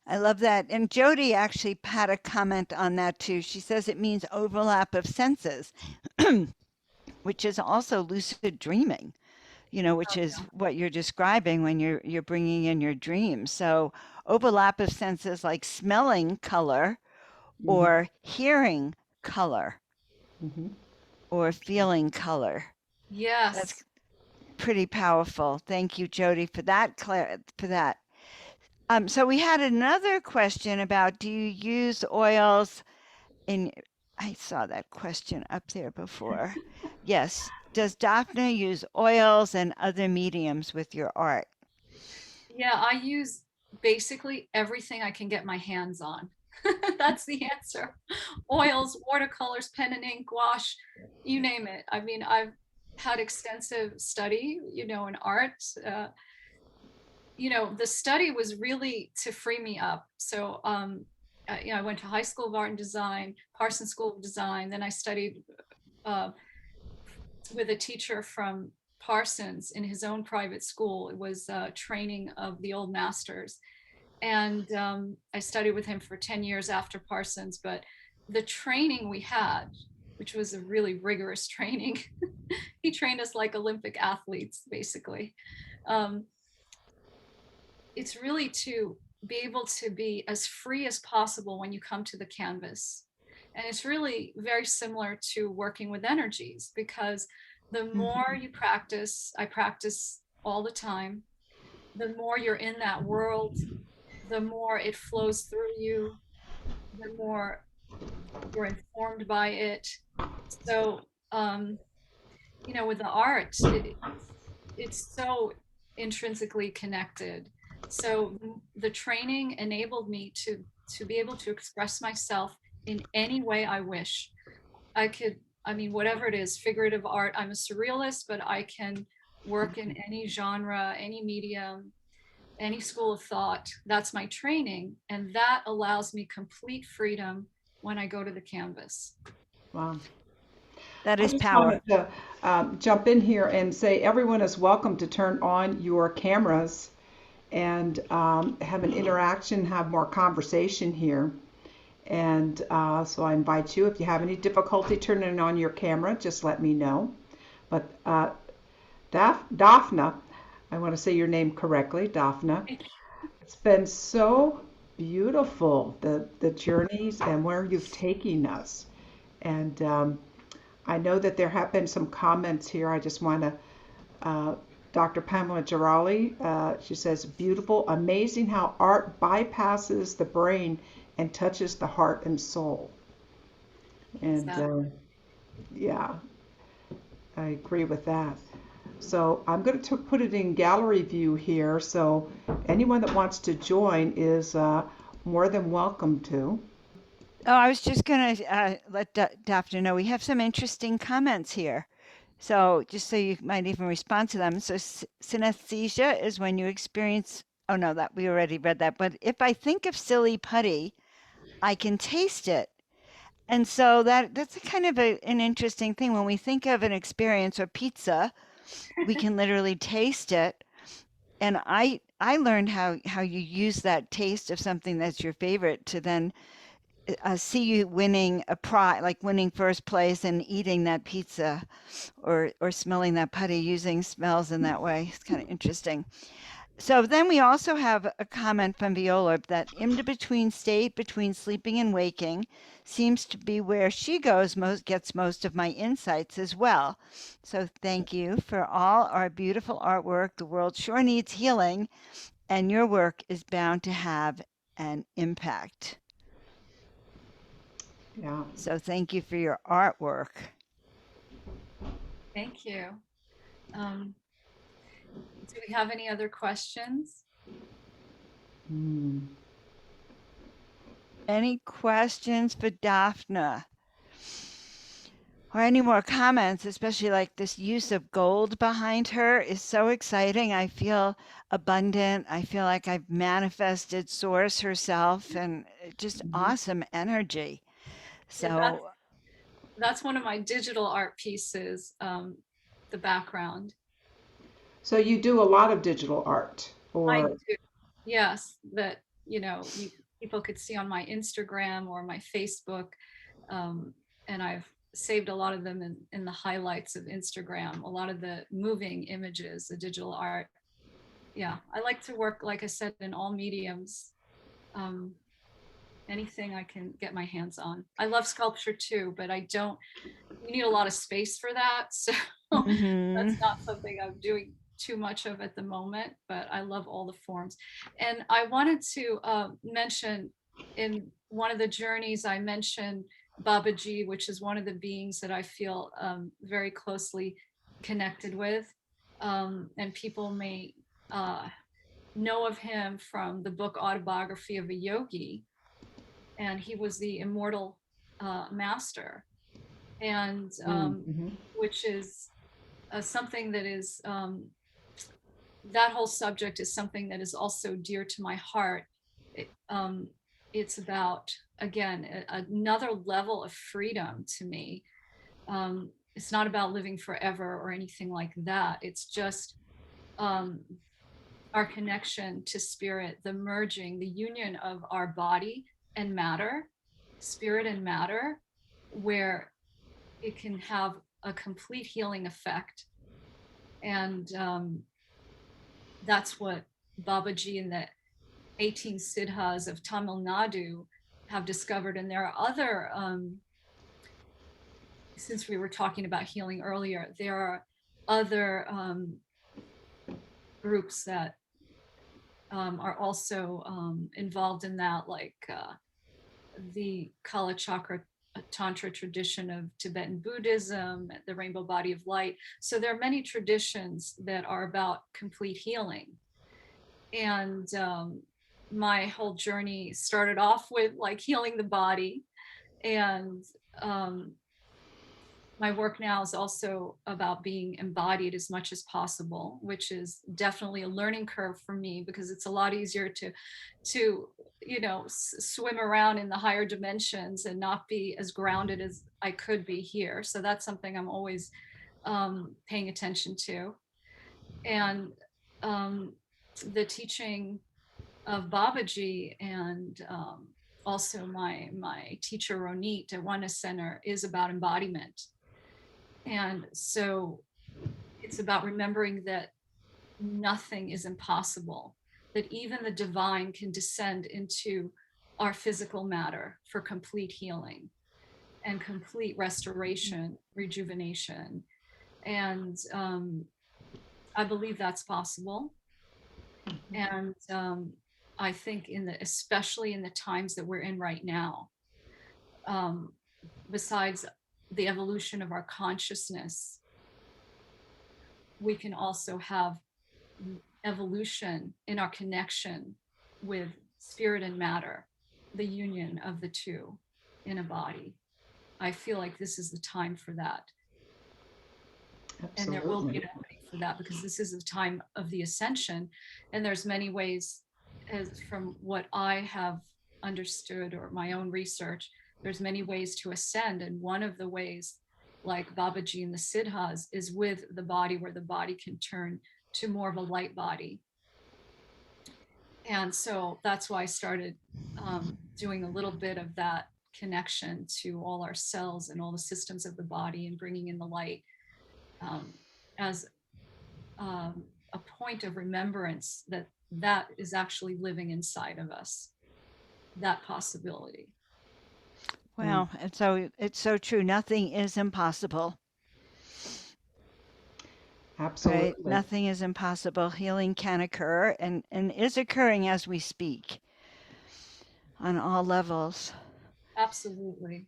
I love that. And Jody actually had a comment on that too. She says it means overlap of senses, which is also lucid dreaming, which is what you're describing when you're bringing in your dreams. So overlap of senses like smelling color Mm-hmm. or hearing color Mm-hmm. or feeling color. That's Yes. pretty powerful. Thank you, Jody, for that. So we had another question about, do you use oils in, I saw that question up there before. Yes. Does Daphne use oils and other mediums with your art? Yeah, I use basically everything I can get my hands on. That's the answer. Oils, watercolors, pen and ink, gouache, you name it. I mean, I've had extensive study, in art. The study was really to free me up. So, I went to high school of art and design, Parsons School of Design. Then I studied uh, with a teacher from Parsons in his own private school. It was training of the old masters. And I studied with him for 10 years after Parsons. But the training we had, which was a really rigorous training, he trained us like Olympic athletes, basically. Um, it's really to be able to be as free as possible when you come to the canvas. And it's really very similar to working with energies, because the more you practice, I practice all the time, the more you're in that world, the more it flows through you, the more you're informed by it. So, with the art, it's so intrinsically connected. So the training enabled me to be able to express myself in any way I wish. Whatever it is, figurative art. I'm a surrealist, but I can work in any genre, any medium, any school of thought. That's my training, and that allows me complete freedom when I go to the canvas. Wow. That I is just power. wanted to jump in here and say everyone is welcome to turn on your cameras and have an interaction, have more conversation here. And so I invite you, if you have any difficulty turning on your camera, just let me know. But Dafna, I want to say your name correctly, Dafna. It's been so beautiful, the journeys and where you've taken us. And I know that there have been some comments here. I just want to, Dr. Pamela Girali, she says, beautiful, amazing how art bypasses the brain and touches the heart and soul. And Exactly. yeah, I agree with that. So I'm going to put it in gallery view here. So anyone that wants to join is more than welcome to. Oh, I was just going to let Daphne know we have some interesting comments here. So just so you might even respond to them. So synesthesia is when you experience, oh no, that we already read that. But if I think of silly putty, I can taste it. And so that's a kind of an interesting thing. When we think of an experience or pizza, we can literally taste it. And I learned how you use that taste of something that's your favorite to then see you winning a prize, like winning first place and eating that pizza or smelling that putty, using smells in that way. It's kind of interesting. So then we also have a comment from Viola that in-between state between sleeping and waking seems to be where she gets most of my insights as well. So thank you for all our beautiful artwork. The world sure needs healing, and your work is bound to have an impact. Yeah. So thank you for your artwork. Thank you. Do we have any other questions? Any questions for Daphne? Or any more comments, especially like this use of gold behind her is so exciting. I feel abundant. I feel like I've manifested Source herself and just awesome energy. Yeah, So, that's one of my digital art pieces, the background. So you do a lot of digital art, I or do. Yes, that, people could see on my Instagram or my Facebook. And I've saved a lot of them in the highlights of Instagram, a lot of the moving images, the digital art. Yeah, I like to work, like I said, in all mediums. Anything I can get my hands on. I love sculpture too, but you need a lot of space for that. So that's not something I'm doing too much of at the moment, but I love all the forms. And I wanted to mention, in one of the journeys, I mentioned Babaji, which is one of the beings that I feel very closely connected with. And people may know of him from the book Autobiography of a Yogi. And he was the immortal master. And which is something that is, that whole subject is something that is also dear to my heart. It's about, again, another level of freedom to me. It's not about living forever or anything like that. It's just our connection to spirit, the merging, the union of our body and matter, spirit and matter, where it can have a complete healing effect. And that's what Babaji and the 18 Siddhas of Tamil Nadu have discovered. And there are other, since we were talking about healing earlier, there are other groups that are also involved in that, like the Kala Chakra Tantra tradition of Tibetan Buddhism, the Rainbow Body of Light. So there are many traditions that are about complete healing. And my whole journey started off with like healing the body. And my work now is also about being embodied as much as possible, which is definitely a learning curve for me, because it's a lot easier to swim around in the higher dimensions and not be as grounded as I could be here. So that's something I'm always paying attention to. And the teaching of Babaji and also my teacher Ronit at Oneness Center is about embodiment. And so it's about remembering that nothing is impossible, that even the divine can descend into our physical matter for complete healing and complete restoration, rejuvenation. And I believe that's possible. And I think especially in the times that we're in right now, besides the evolution of our consciousness, we can also have evolution in our connection with spirit and matter, the union of the two in a body. I feel like this is the time for that. absolutely. And there will be an opening for that, because this is the time of the ascension. And there's many ways, as from what I have understood or my own research, there's many ways to ascend. And one of the ways, like Babaji and the Siddhas, is with the body, where the body can turn to more of a light body. And so that's why I started doing a little bit of that connection to all our cells and all the systems of the body, and bringing in the light as a point of remembrance that that is actually living inside of us, that possibility. Wow, it's so true. Nothing is impossible, right? Absolutely. Nothing is impossible. Healing can occur and is occurring as we speak on all levels. Absolutely.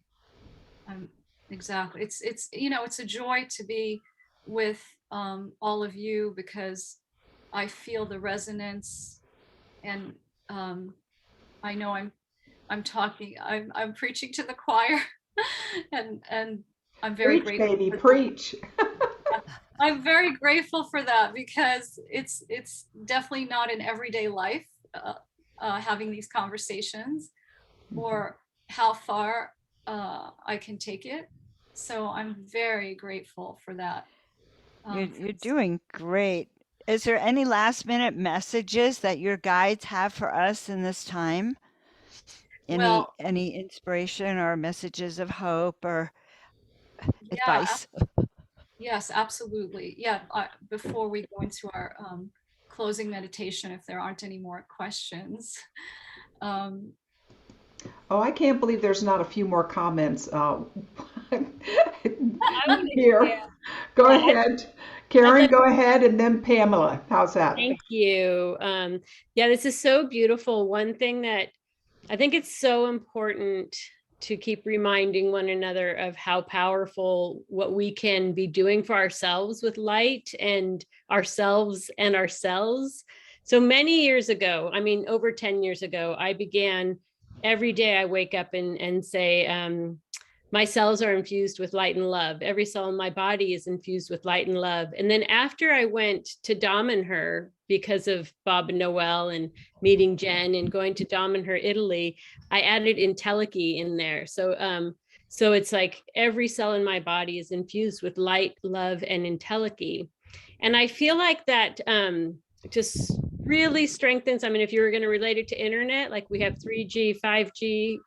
Exactly. It's you know, it's a joy to be with all of you, because I feel the resonance, and I know I'm preaching to the choir, and I'm very Preach, grateful baby, for that. preach. I'm very grateful for that, because it's definitely not in everyday life, having these conversations, or how far I can take it. So I'm very grateful for that. For You're this. doing great. Is there any last minute messages that your guides have for us in this time? Well, Any inspiration or messages of hope or yeah, advice? yes, absolutely. Yeah, before we go into our closing meditation, if there aren't any more questions. Um, Oh, I can't believe there's not a few more comments I want to here. share. Go Yeah, ahead. I'd Karen, like go ahead, and then Pamela. How's that? Thank you. Yeah, this is so beautiful. One thing that I think it's so important to keep reminding one another of how powerful what we can be doing for ourselves with light and ourselves. So many years ago, I mean, over 10 years ago, I began every day I wake up and say, my cells are infused with light and love. Every cell in my body is infused with light and love. And then after I went to Damanhur because of Bob and Noel and meeting Jen and going to Damanhur, Italy, I added Entelechy in there. So it's like every cell in my body is infused with light, love, and Entelechy. And I feel like that just really strengthens. I mean, if you were going to relate it to internet, like we have 3G, 5G,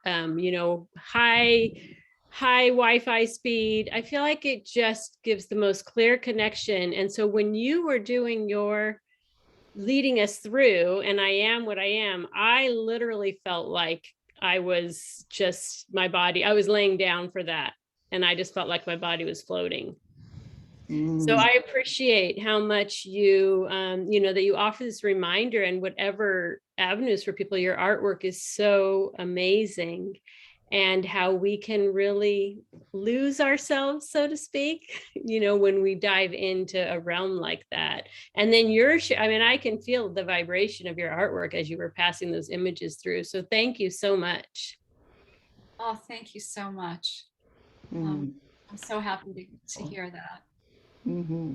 high Wi-Fi speed. I feel like it just gives the most clear connection. And so when you were doing your leading us through, and I am what I am, I literally felt like I was just my body. I was laying down for that. And I just felt like my body was floating. So I appreciate how much you, that you offer this reminder, and whatever avenues for people. Your artwork is so amazing, and how we can really lose ourselves, so to speak, when we dive into a realm like that. And then I can feel the vibration of your artwork as you were passing those images through. So thank you so much. oh, thank you so much. Mm. I'm so happy to hear that. Mm-hmm.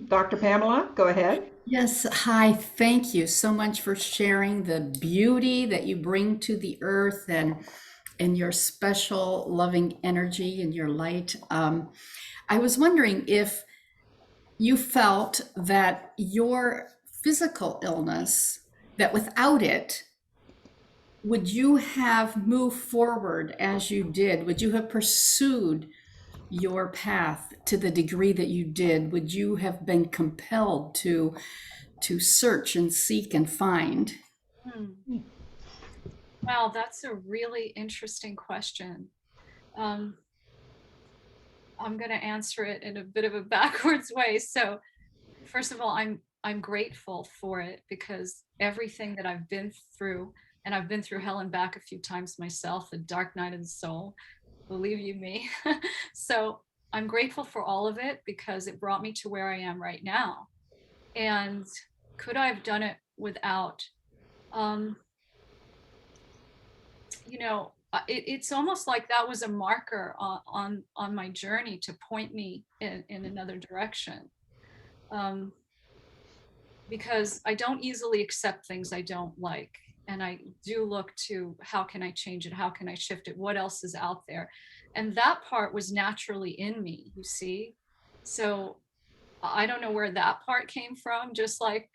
Dr. Pamela, go ahead. Yes, hi. Thank you so much for sharing the beauty that you bring to the earth and your special loving energy and your light. I was wondering if you felt that your physical illness, that without it, would you have moved forward as you did? Would you have pursued your path to the degree that you did? Would you have been compelled to search and seek and find? Hmm. Wow, that's a really interesting question. Um, I'm going to answer it in a bit of a backwards way. So, first of all, I'm grateful for it, because everything that I've been through, and I've been through hell and back a few times myself, the dark night of the soul, believe you me. So I'm grateful for all of it, because it brought me to where I am right now. And could I have done it without? Um, it's almost like that was a marker on my journey to point me in another direction. Because I don't easily accept things I don't like. And I do look to, how can I change it? How can I shift it? What else is out there? And that part was naturally in me, you see? So I don't know where that part came from. Just like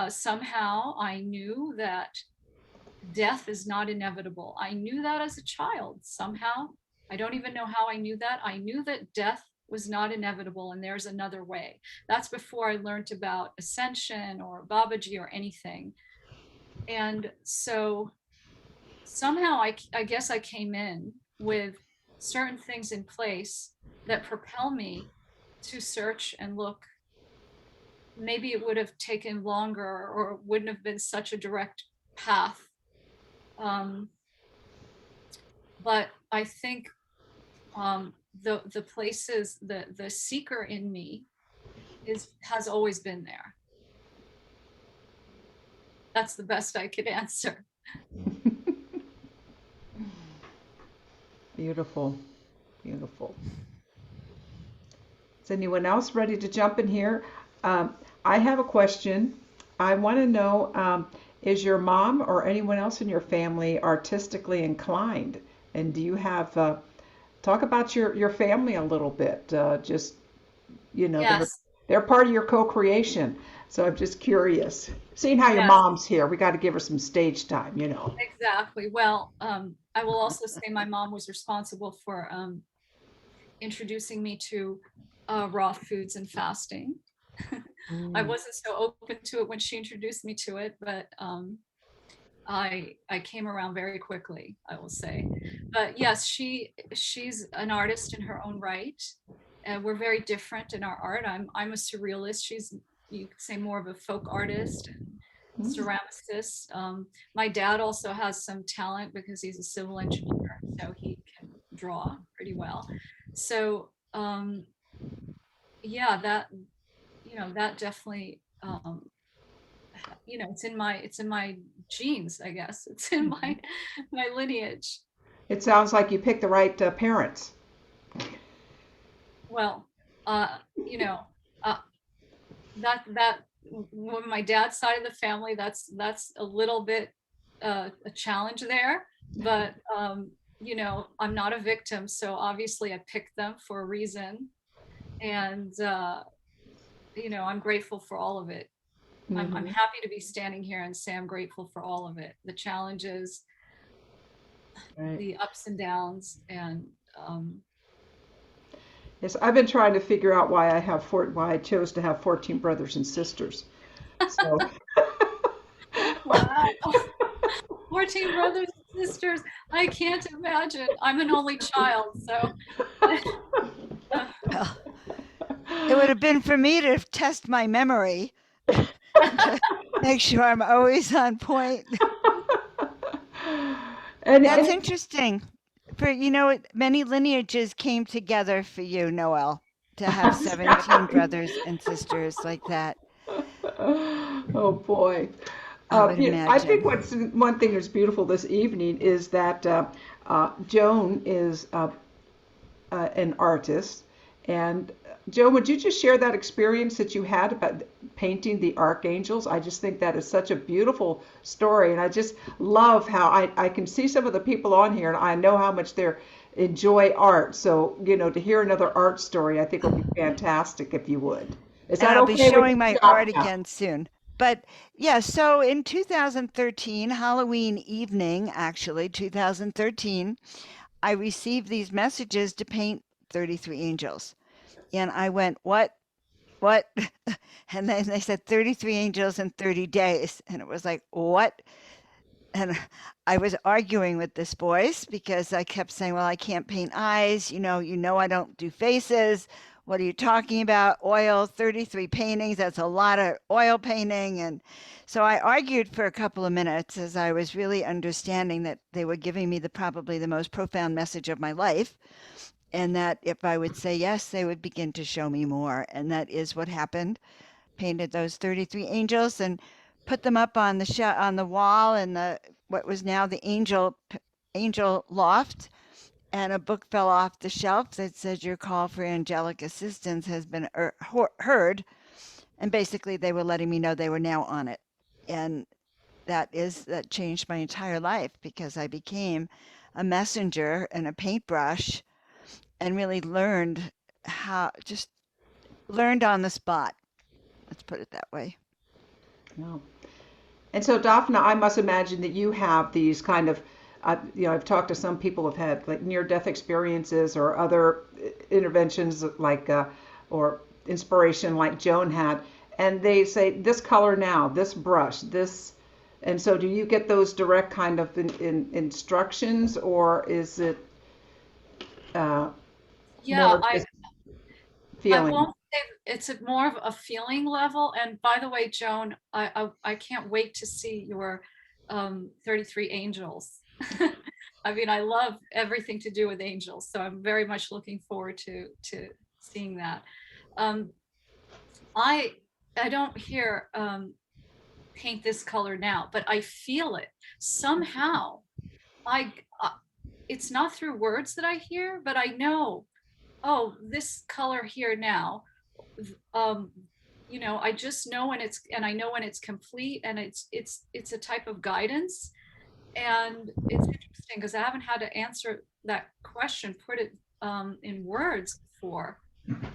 somehow I knew that death is not inevitable. I knew that as a child somehow. I don't even know how I knew that. I knew that death was not inevitable and there's another way. That's before I learned about ascension or Babaji or anything. And so somehow I guess I came in with certain things in place that propel me to search and look. Maybe it would have taken longer or wouldn't have been such a direct path. But I think the places, the seeker in me has always been there. That's the best I could answer. Beautiful, beautiful. Is anyone else ready to jump in here? I have a question. I want to know, is your mom or anyone else in your family artistically inclined? And do you have, talk about your family a little bit. Just, you know, Yes, they're part of your co-creation. So I'm just curious. Seeing how your yes, mom's here, we got to give her some stage time, you know. exactly. Well, I will also say my mom was responsible for introducing me to raw foods and fasting. I wasn't so open to it when she introduced me to it, but I came around very quickly, I will say. But yes, she's an artist in her own right. And we're very different in our art. I'm a surrealist. She's, you could say, more of a folk artist, ceramicist. My dad also has some talent because he's a civil engineer, so he can draw pretty well. So yeah, that, you know, that definitely you know, it's in my genes, I guess. It's in my lineage. It sounds like you picked the right parents. Well, you know, uh, that when my dad's side of the family, that's a little bit a challenge there. But you know, I'm not a victim, so obviously I picked them for a reason, and you know, I'm grateful for all of it. I'm Mhm. happy to be standing here and say I'm grateful for all of it, the challenges, Right. the ups and downs, and Yes, I've been trying to figure out why I chose to have 14 brothers and sisters. So wow, 14 brothers and sisters. I can't imagine. I'm an only child, so Well, it would have been for me to test my memory to make sure I'm always on point. and, That's and interesting. For you know, many lineages came together for you, Noel, to have 17 brothers and sisters like that. oh boy. I would I think imagine. what's one thing that's beautiful this evening is that Joan is an artist. And Joan, would you just share that experience that you had about painting the Archangels? I just think that is such a beautiful story. And I just love how I can see some of the people on here and I know how much they enjoy art. So, you know, to hear another art story, I think would be fantastic if you would. Is And that I'll be okay with showing you, my art Daphna? again soon. But yeah, so in 2013, Halloween evening, actually, 2013, I received these messages to paint 33 angels. And I went, what? What? And then they said 33 angels in 30 days. And it was like, what? And I was arguing with this voice because I kept saying, well, I can't paint eyes. You know, I don't do faces. What are you talking about? Oil, 33 paintings. That's a lot of oil painting. And so I argued for a couple of minutes as I was really understanding that they were giving me probably the most profound message of my life. And that if I would say yes, they would begin to show me more. And that is what happened. Painted those 33 angels and put them up on the wall in the what was now the angel loft. And a book fell off the shelf that said your call for angelic assistance has been heard. And basically, they were letting me know they were now on it. And that changed my entire life because I became a messenger and a paintbrush and really just learned on the spot. Let's put it that way. No. And so, Daphna, I must imagine that you have these kind of I've talked to some people who've had like near-death experiences or other interventions or inspiration like Joan had, and they say this color now, this brush, this. And so, do you get those direct kind of instructions, or is it Yeah, more just I feeling? won't say it's more of a feeling level. And by the way, Joan, I can't wait to see your 33 angels. I mean, I love everything to do with angels, so I'm very much looking forward to seeing that. Um, I I don't hear paint this color now, but I feel it somehow. I it's not through words that I hear, but I know, oh, this color here now. Um, I just know when and I know when it's complete, and it's a type of guidance. And it's interesting because I haven't had to answer that question, put it in words before.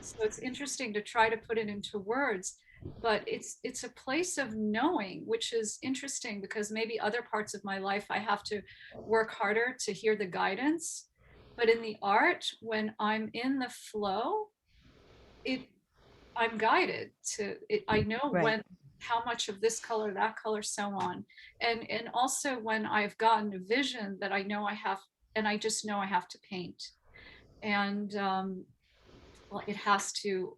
So it's interesting to try to put it into words, but it's a place of knowing, which is interesting because maybe other parts of my life I have to work harder to hear the guidance. But in the art, when I'm in the flow, it I'm guided to it. I know Right. when, how much of this color, that color, so on. And also when I've gotten a vision that I know I have, and I just know I have to paint. And well, it has to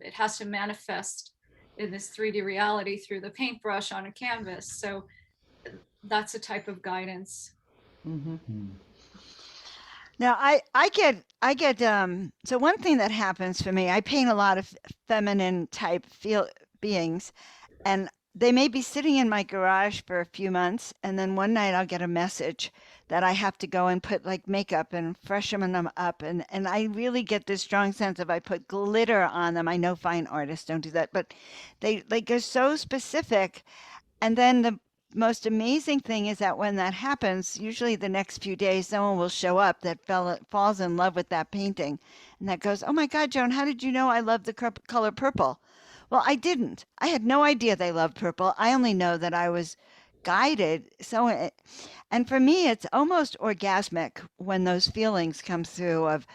it has to manifest in this 3D reality through the paintbrush on a canvas. So that's a type of guidance. Hmm. Now I get so one thing that happens for me, I paint a lot of feminine type feel beings, and they may be sitting in my garage for a few months, and then one night I'll get a message that I have to go and put like makeup and freshen them up, and I really get this strong sense of I put glitter on them. I know fine artists don't do that, but they like are so specific. And then the most amazing thing is that when that happens, usually the next few days, someone will show up that falls in love with that painting, and that goes, "Oh my God, Joan, how did you know I love the color purple?" Well, I didn't. I had no idea they loved purple. I only know that I was guided. And for me, it's almost orgasmic when those feelings come through of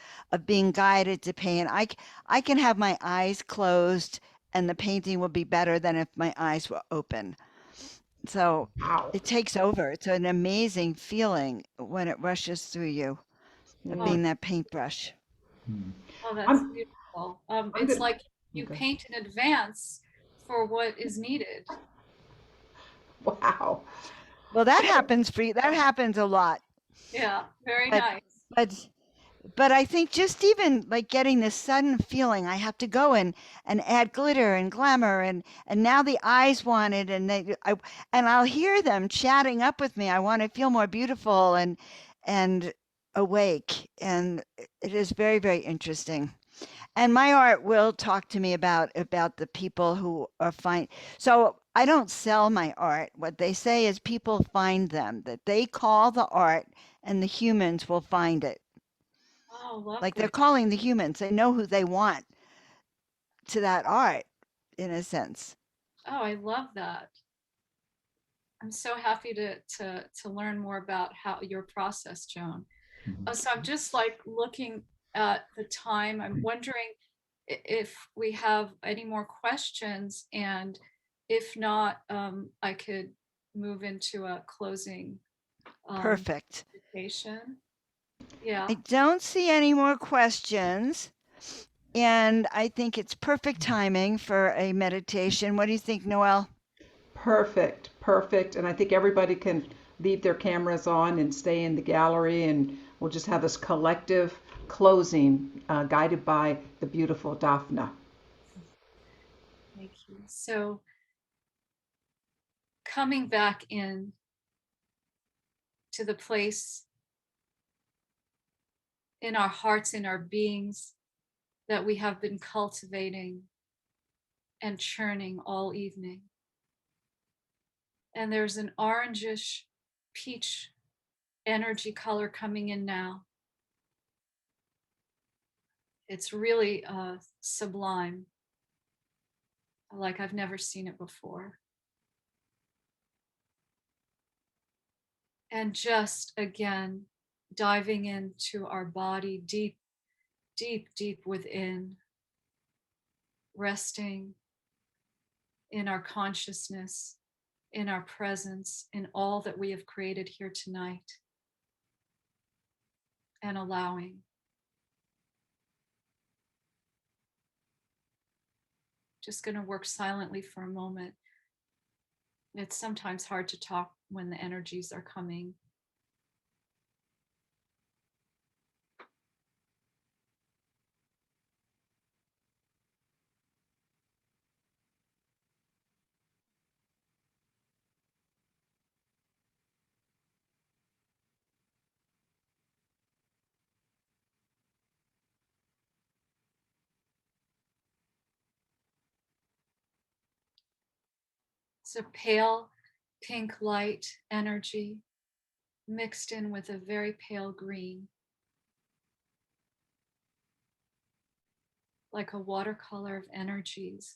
being guided to paint. I can have my eyes closed, and the painting will be better than if my eyes were open. So Wow. it takes over. It's an amazing feeling when it rushes through you of Oh, being that paintbrush. oh, that's I'm beautiful. I'm It's good. like you Okay. paint in advance for what is needed. Wow. Well, that I happens for you. That happens a lot. Yeah, very But nice. but but I think just even like getting this sudden feeling, I have to go and add glitter and glamour, and now the eyes want it, and I'll hear them chatting up with me. I want to feel more beautiful and awake, and it is very, very interesting. And my art will talk to me about the people who are fine. So I don't sell my art. What they say is people find them, that they call the art and the humans will find it. Oh, Like they're lovely. calling the humans. They know who they want to that art, in a sense. Oh, I love that. I'm so happy to learn more about how your process, Joan. So I'm just like looking at the time. I'm wondering if we have any more questions, and if not, I could move into a closing Perfect. meditation. Yeah. I don't see any more questions. And I think it's perfect timing for a meditation. What do you think, Noelle? Perfect, perfect. And I think everybody can leave their cameras on and stay in the gallery, and we'll just have this collective closing guided by the beautiful Daphna. Thank you. So coming back in to the place in our hearts, in our beings, that we have been cultivating and churning all evening. And there's an orangish peach energy color coming in now. It's really sublime, like I've never seen it before. And just again, diving into our body deep, deep, deep within, resting in our consciousness, in our presence, in all that we have created here tonight, and allowing. Just going to work silently for a moment. It's sometimes hard to talk when the energies are coming. It's a pale pink light energy mixed in with a very pale green, like a watercolor of energies.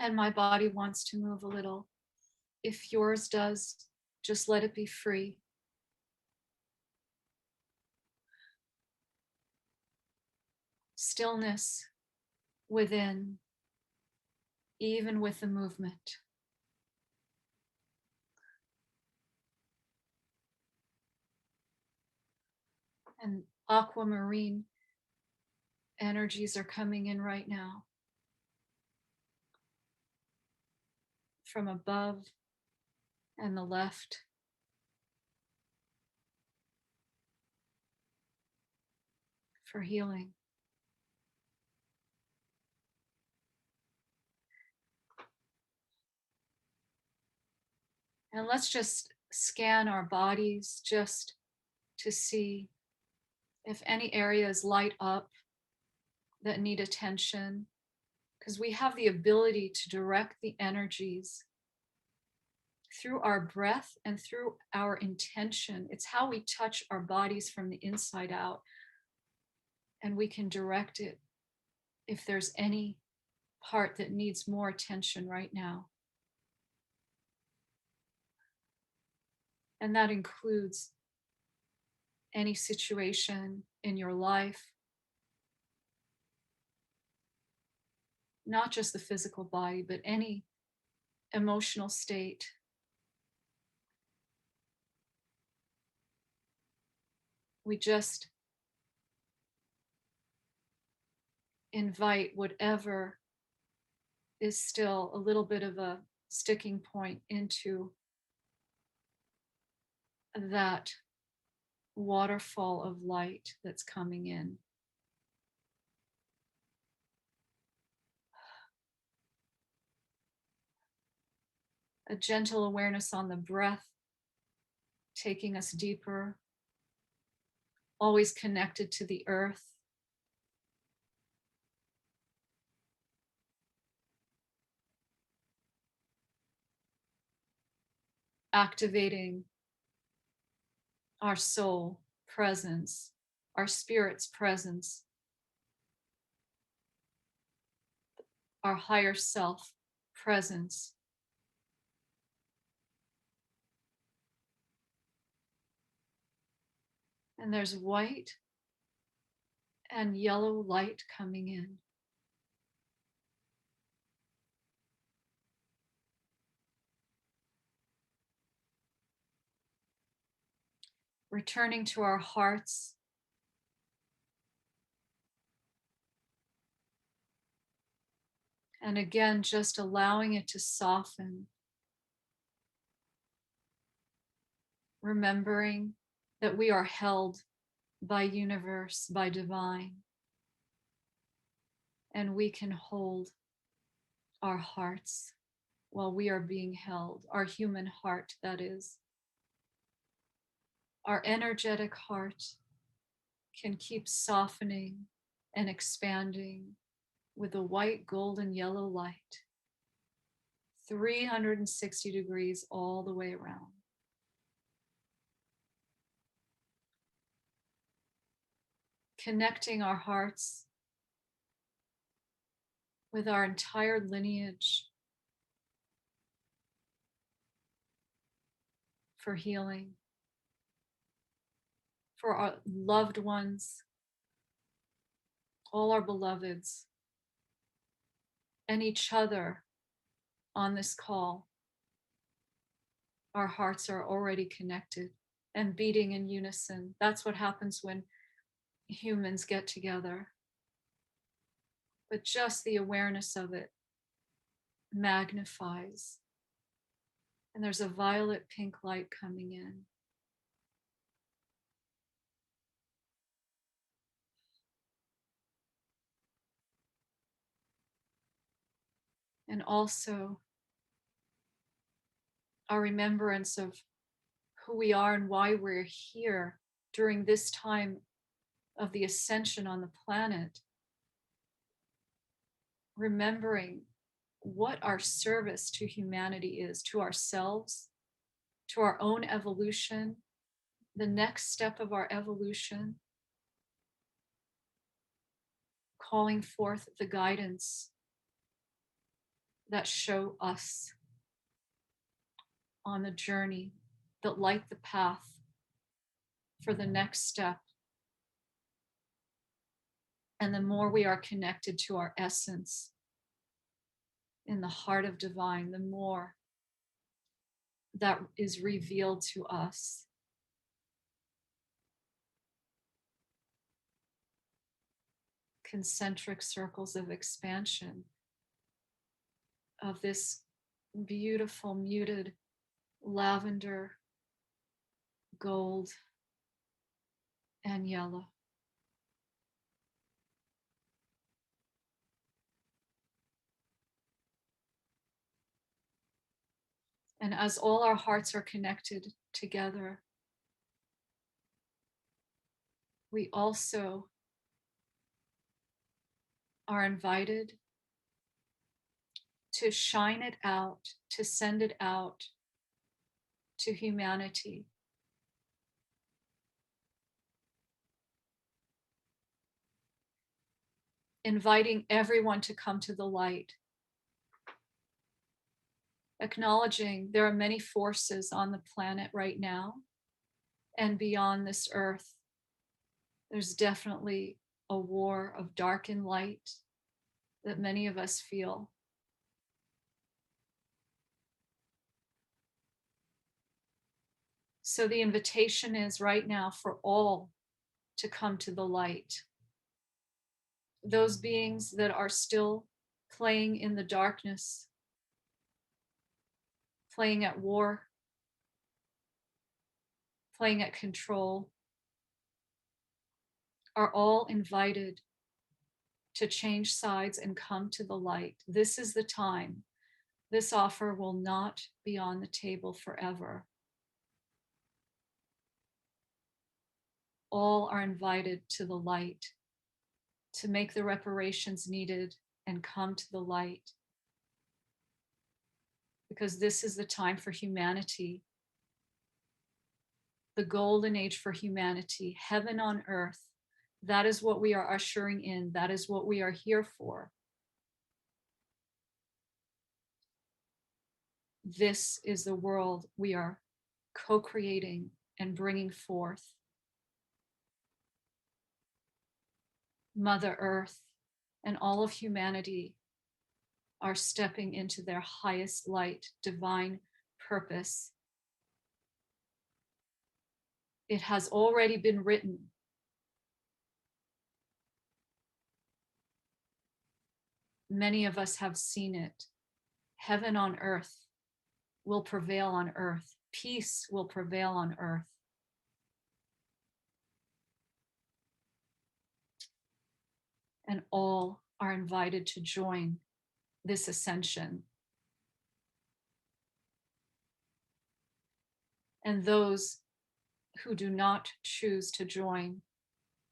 And my body wants to move a little. If yours does, just let it be free. Stillness within, even with the movement. And aquamarine energies are coming in right now from above and the left. For healing. And let's just scan our bodies just to see if any areas light up that need attention, because we have the ability to direct the energies through our breath and through our intention. It's how we touch our bodies from the inside out, and we can direct it if there's any part that needs more attention right now. And that includes any situation in your life, not just the physical body, but any emotional state. We just invite whatever is still a little bit of a sticking point into that waterfall of light that's coming in. A gentle awareness on the breath, taking us deeper, always connected to the earth. Activating our soul presence, our spirit's presence, our higher self presence. And there's white and yellow light coming in. Returning to our hearts. And again, just allowing it to soften. Remembering that we are held by universe, by divine. And we can hold our hearts while we are being held, our human heart, that is. Our energetic heart can keep softening and expanding with the white, gold, and yellow light 360 degrees all the way around. Connecting our hearts with our entire lineage for healing, for our loved ones, all our beloveds, and each other on this call. Our hearts are already connected and beating in unison. That's what happens when humans get together. But just the awareness of it magnifies. And there's a violet pink light coming in. And also our remembrance of who we are and why we're here during this time of the ascension on the planet. Remembering what our service to humanity is, to ourselves, to our own evolution, the next step of our evolution, calling forth the guidance that show us on the journey, that light the path for the next step. And the more we are connected to our essence in the heart of divine, the more that is revealed to us. Concentric circles of expansion of this beautiful muted lavender, gold, and yellow. And as all our hearts are connected together, we also are invited to shine it out, to send it out to humanity. Inviting everyone to come to the light. Acknowledging there are many forces on the planet right now and beyond this earth. There's definitely a war of dark and light that many of us feel. So the invitation is right now for all to come to the light. Those beings that are still playing in the darkness, playing at war, playing at control, are all invited to change sides and come to the light. This is the time. This offer will not be on the table forever. All are invited to the light, to make the reparations needed and come to the light. Because this is the time for humanity, the golden age for humanity, heaven on earth. That is what we are ushering in. That is what we are here for. This is the world we are co-creating and bringing forth. Mother Earth and all of humanity are stepping into their highest light, divine purpose. It has already been written. Many of us have seen it. Heaven on earth will prevail on earth. Peace will prevail on earth. And all are invited to join this ascension. And those who do not choose to join,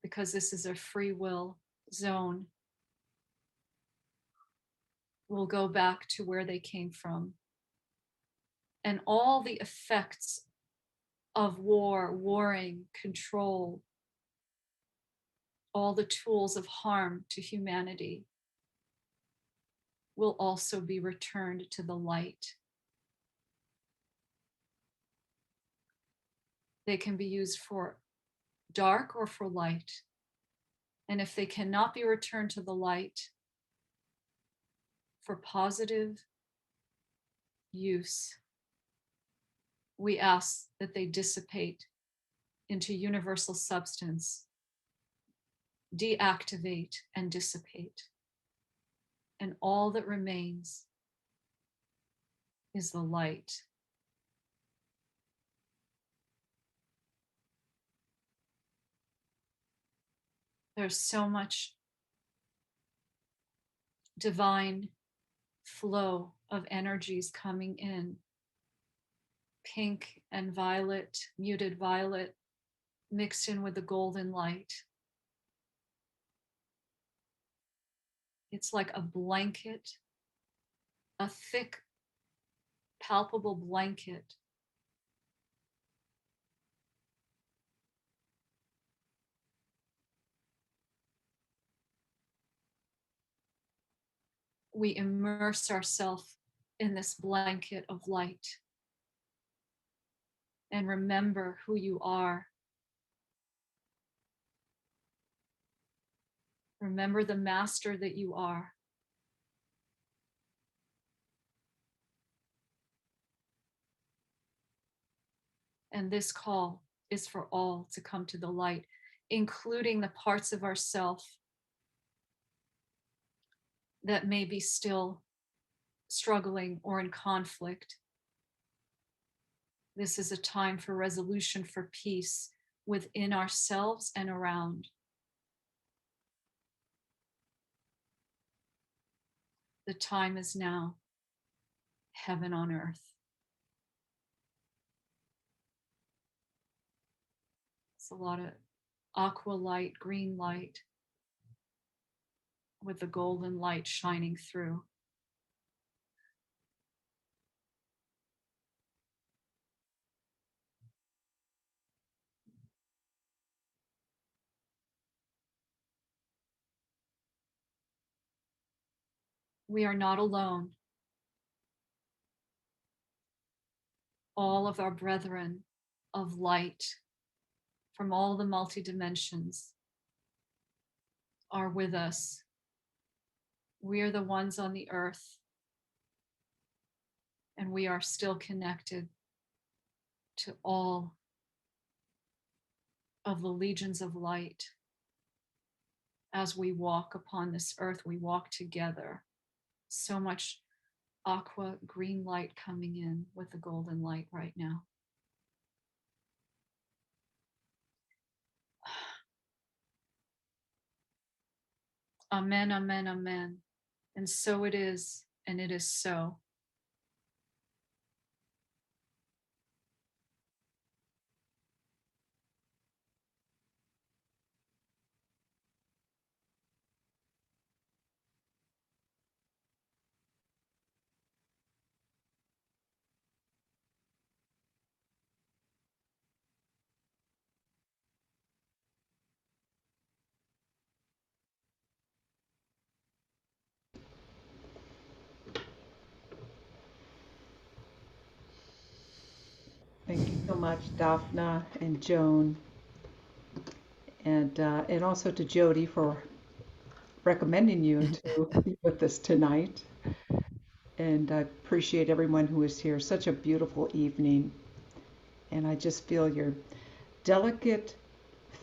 because this is a free will zone, will go back to where they came from, and all the effects of war, warring, control, all the tools of harm to humanity will also be returned to the light. They can be used for dark or for light. And if they cannot be returned to the light, for positive use, we ask that they dissipate into universal substance, deactivate and dissipate. And all that remains is the light. There's so much divine flow of energies coming in. Pink and violet, muted violet, mixed in with the golden light. It's like a blanket, a thick, palpable blanket. We immerse ourselves in this blanket of light and remember who you are. Remember the master that you are. And this call is for all to come to the light, including the parts of ourself that may be still struggling or in conflict. This is a time for resolution, for peace within ourselves and around. The time is now. Heaven on earth. It's a lot of aqua light, green light, with the golden light shining through. We are not alone. All of our brethren of light from all the multi-dimensions are with us. We are the ones on the earth, and we are still connected to all of the legions of light. As we walk upon this earth, we walk together. So much aqua green light coming in with the golden light right now. Amen, amen, amen. And so it is, and it is so. Thank you so much, Dafna and Joan, and also to Jody for recommending you to be with us tonight. And I appreciate everyone who is here. Such a beautiful evening, and I just feel your delicate,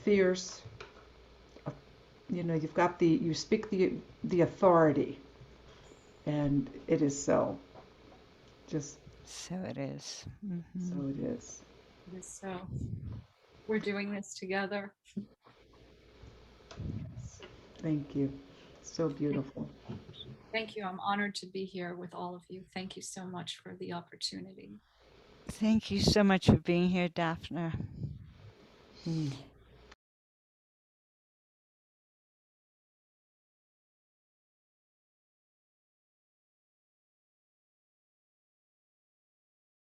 fierce. You've got you speak the authority, and it is so. Just So it is. so it is. It is so. We're doing this together. Yes. Thank you. So beautiful. Thank you. I'm honored to be here with all of you. Thank you so much for the opportunity. Thank you so much for being here, Daphne.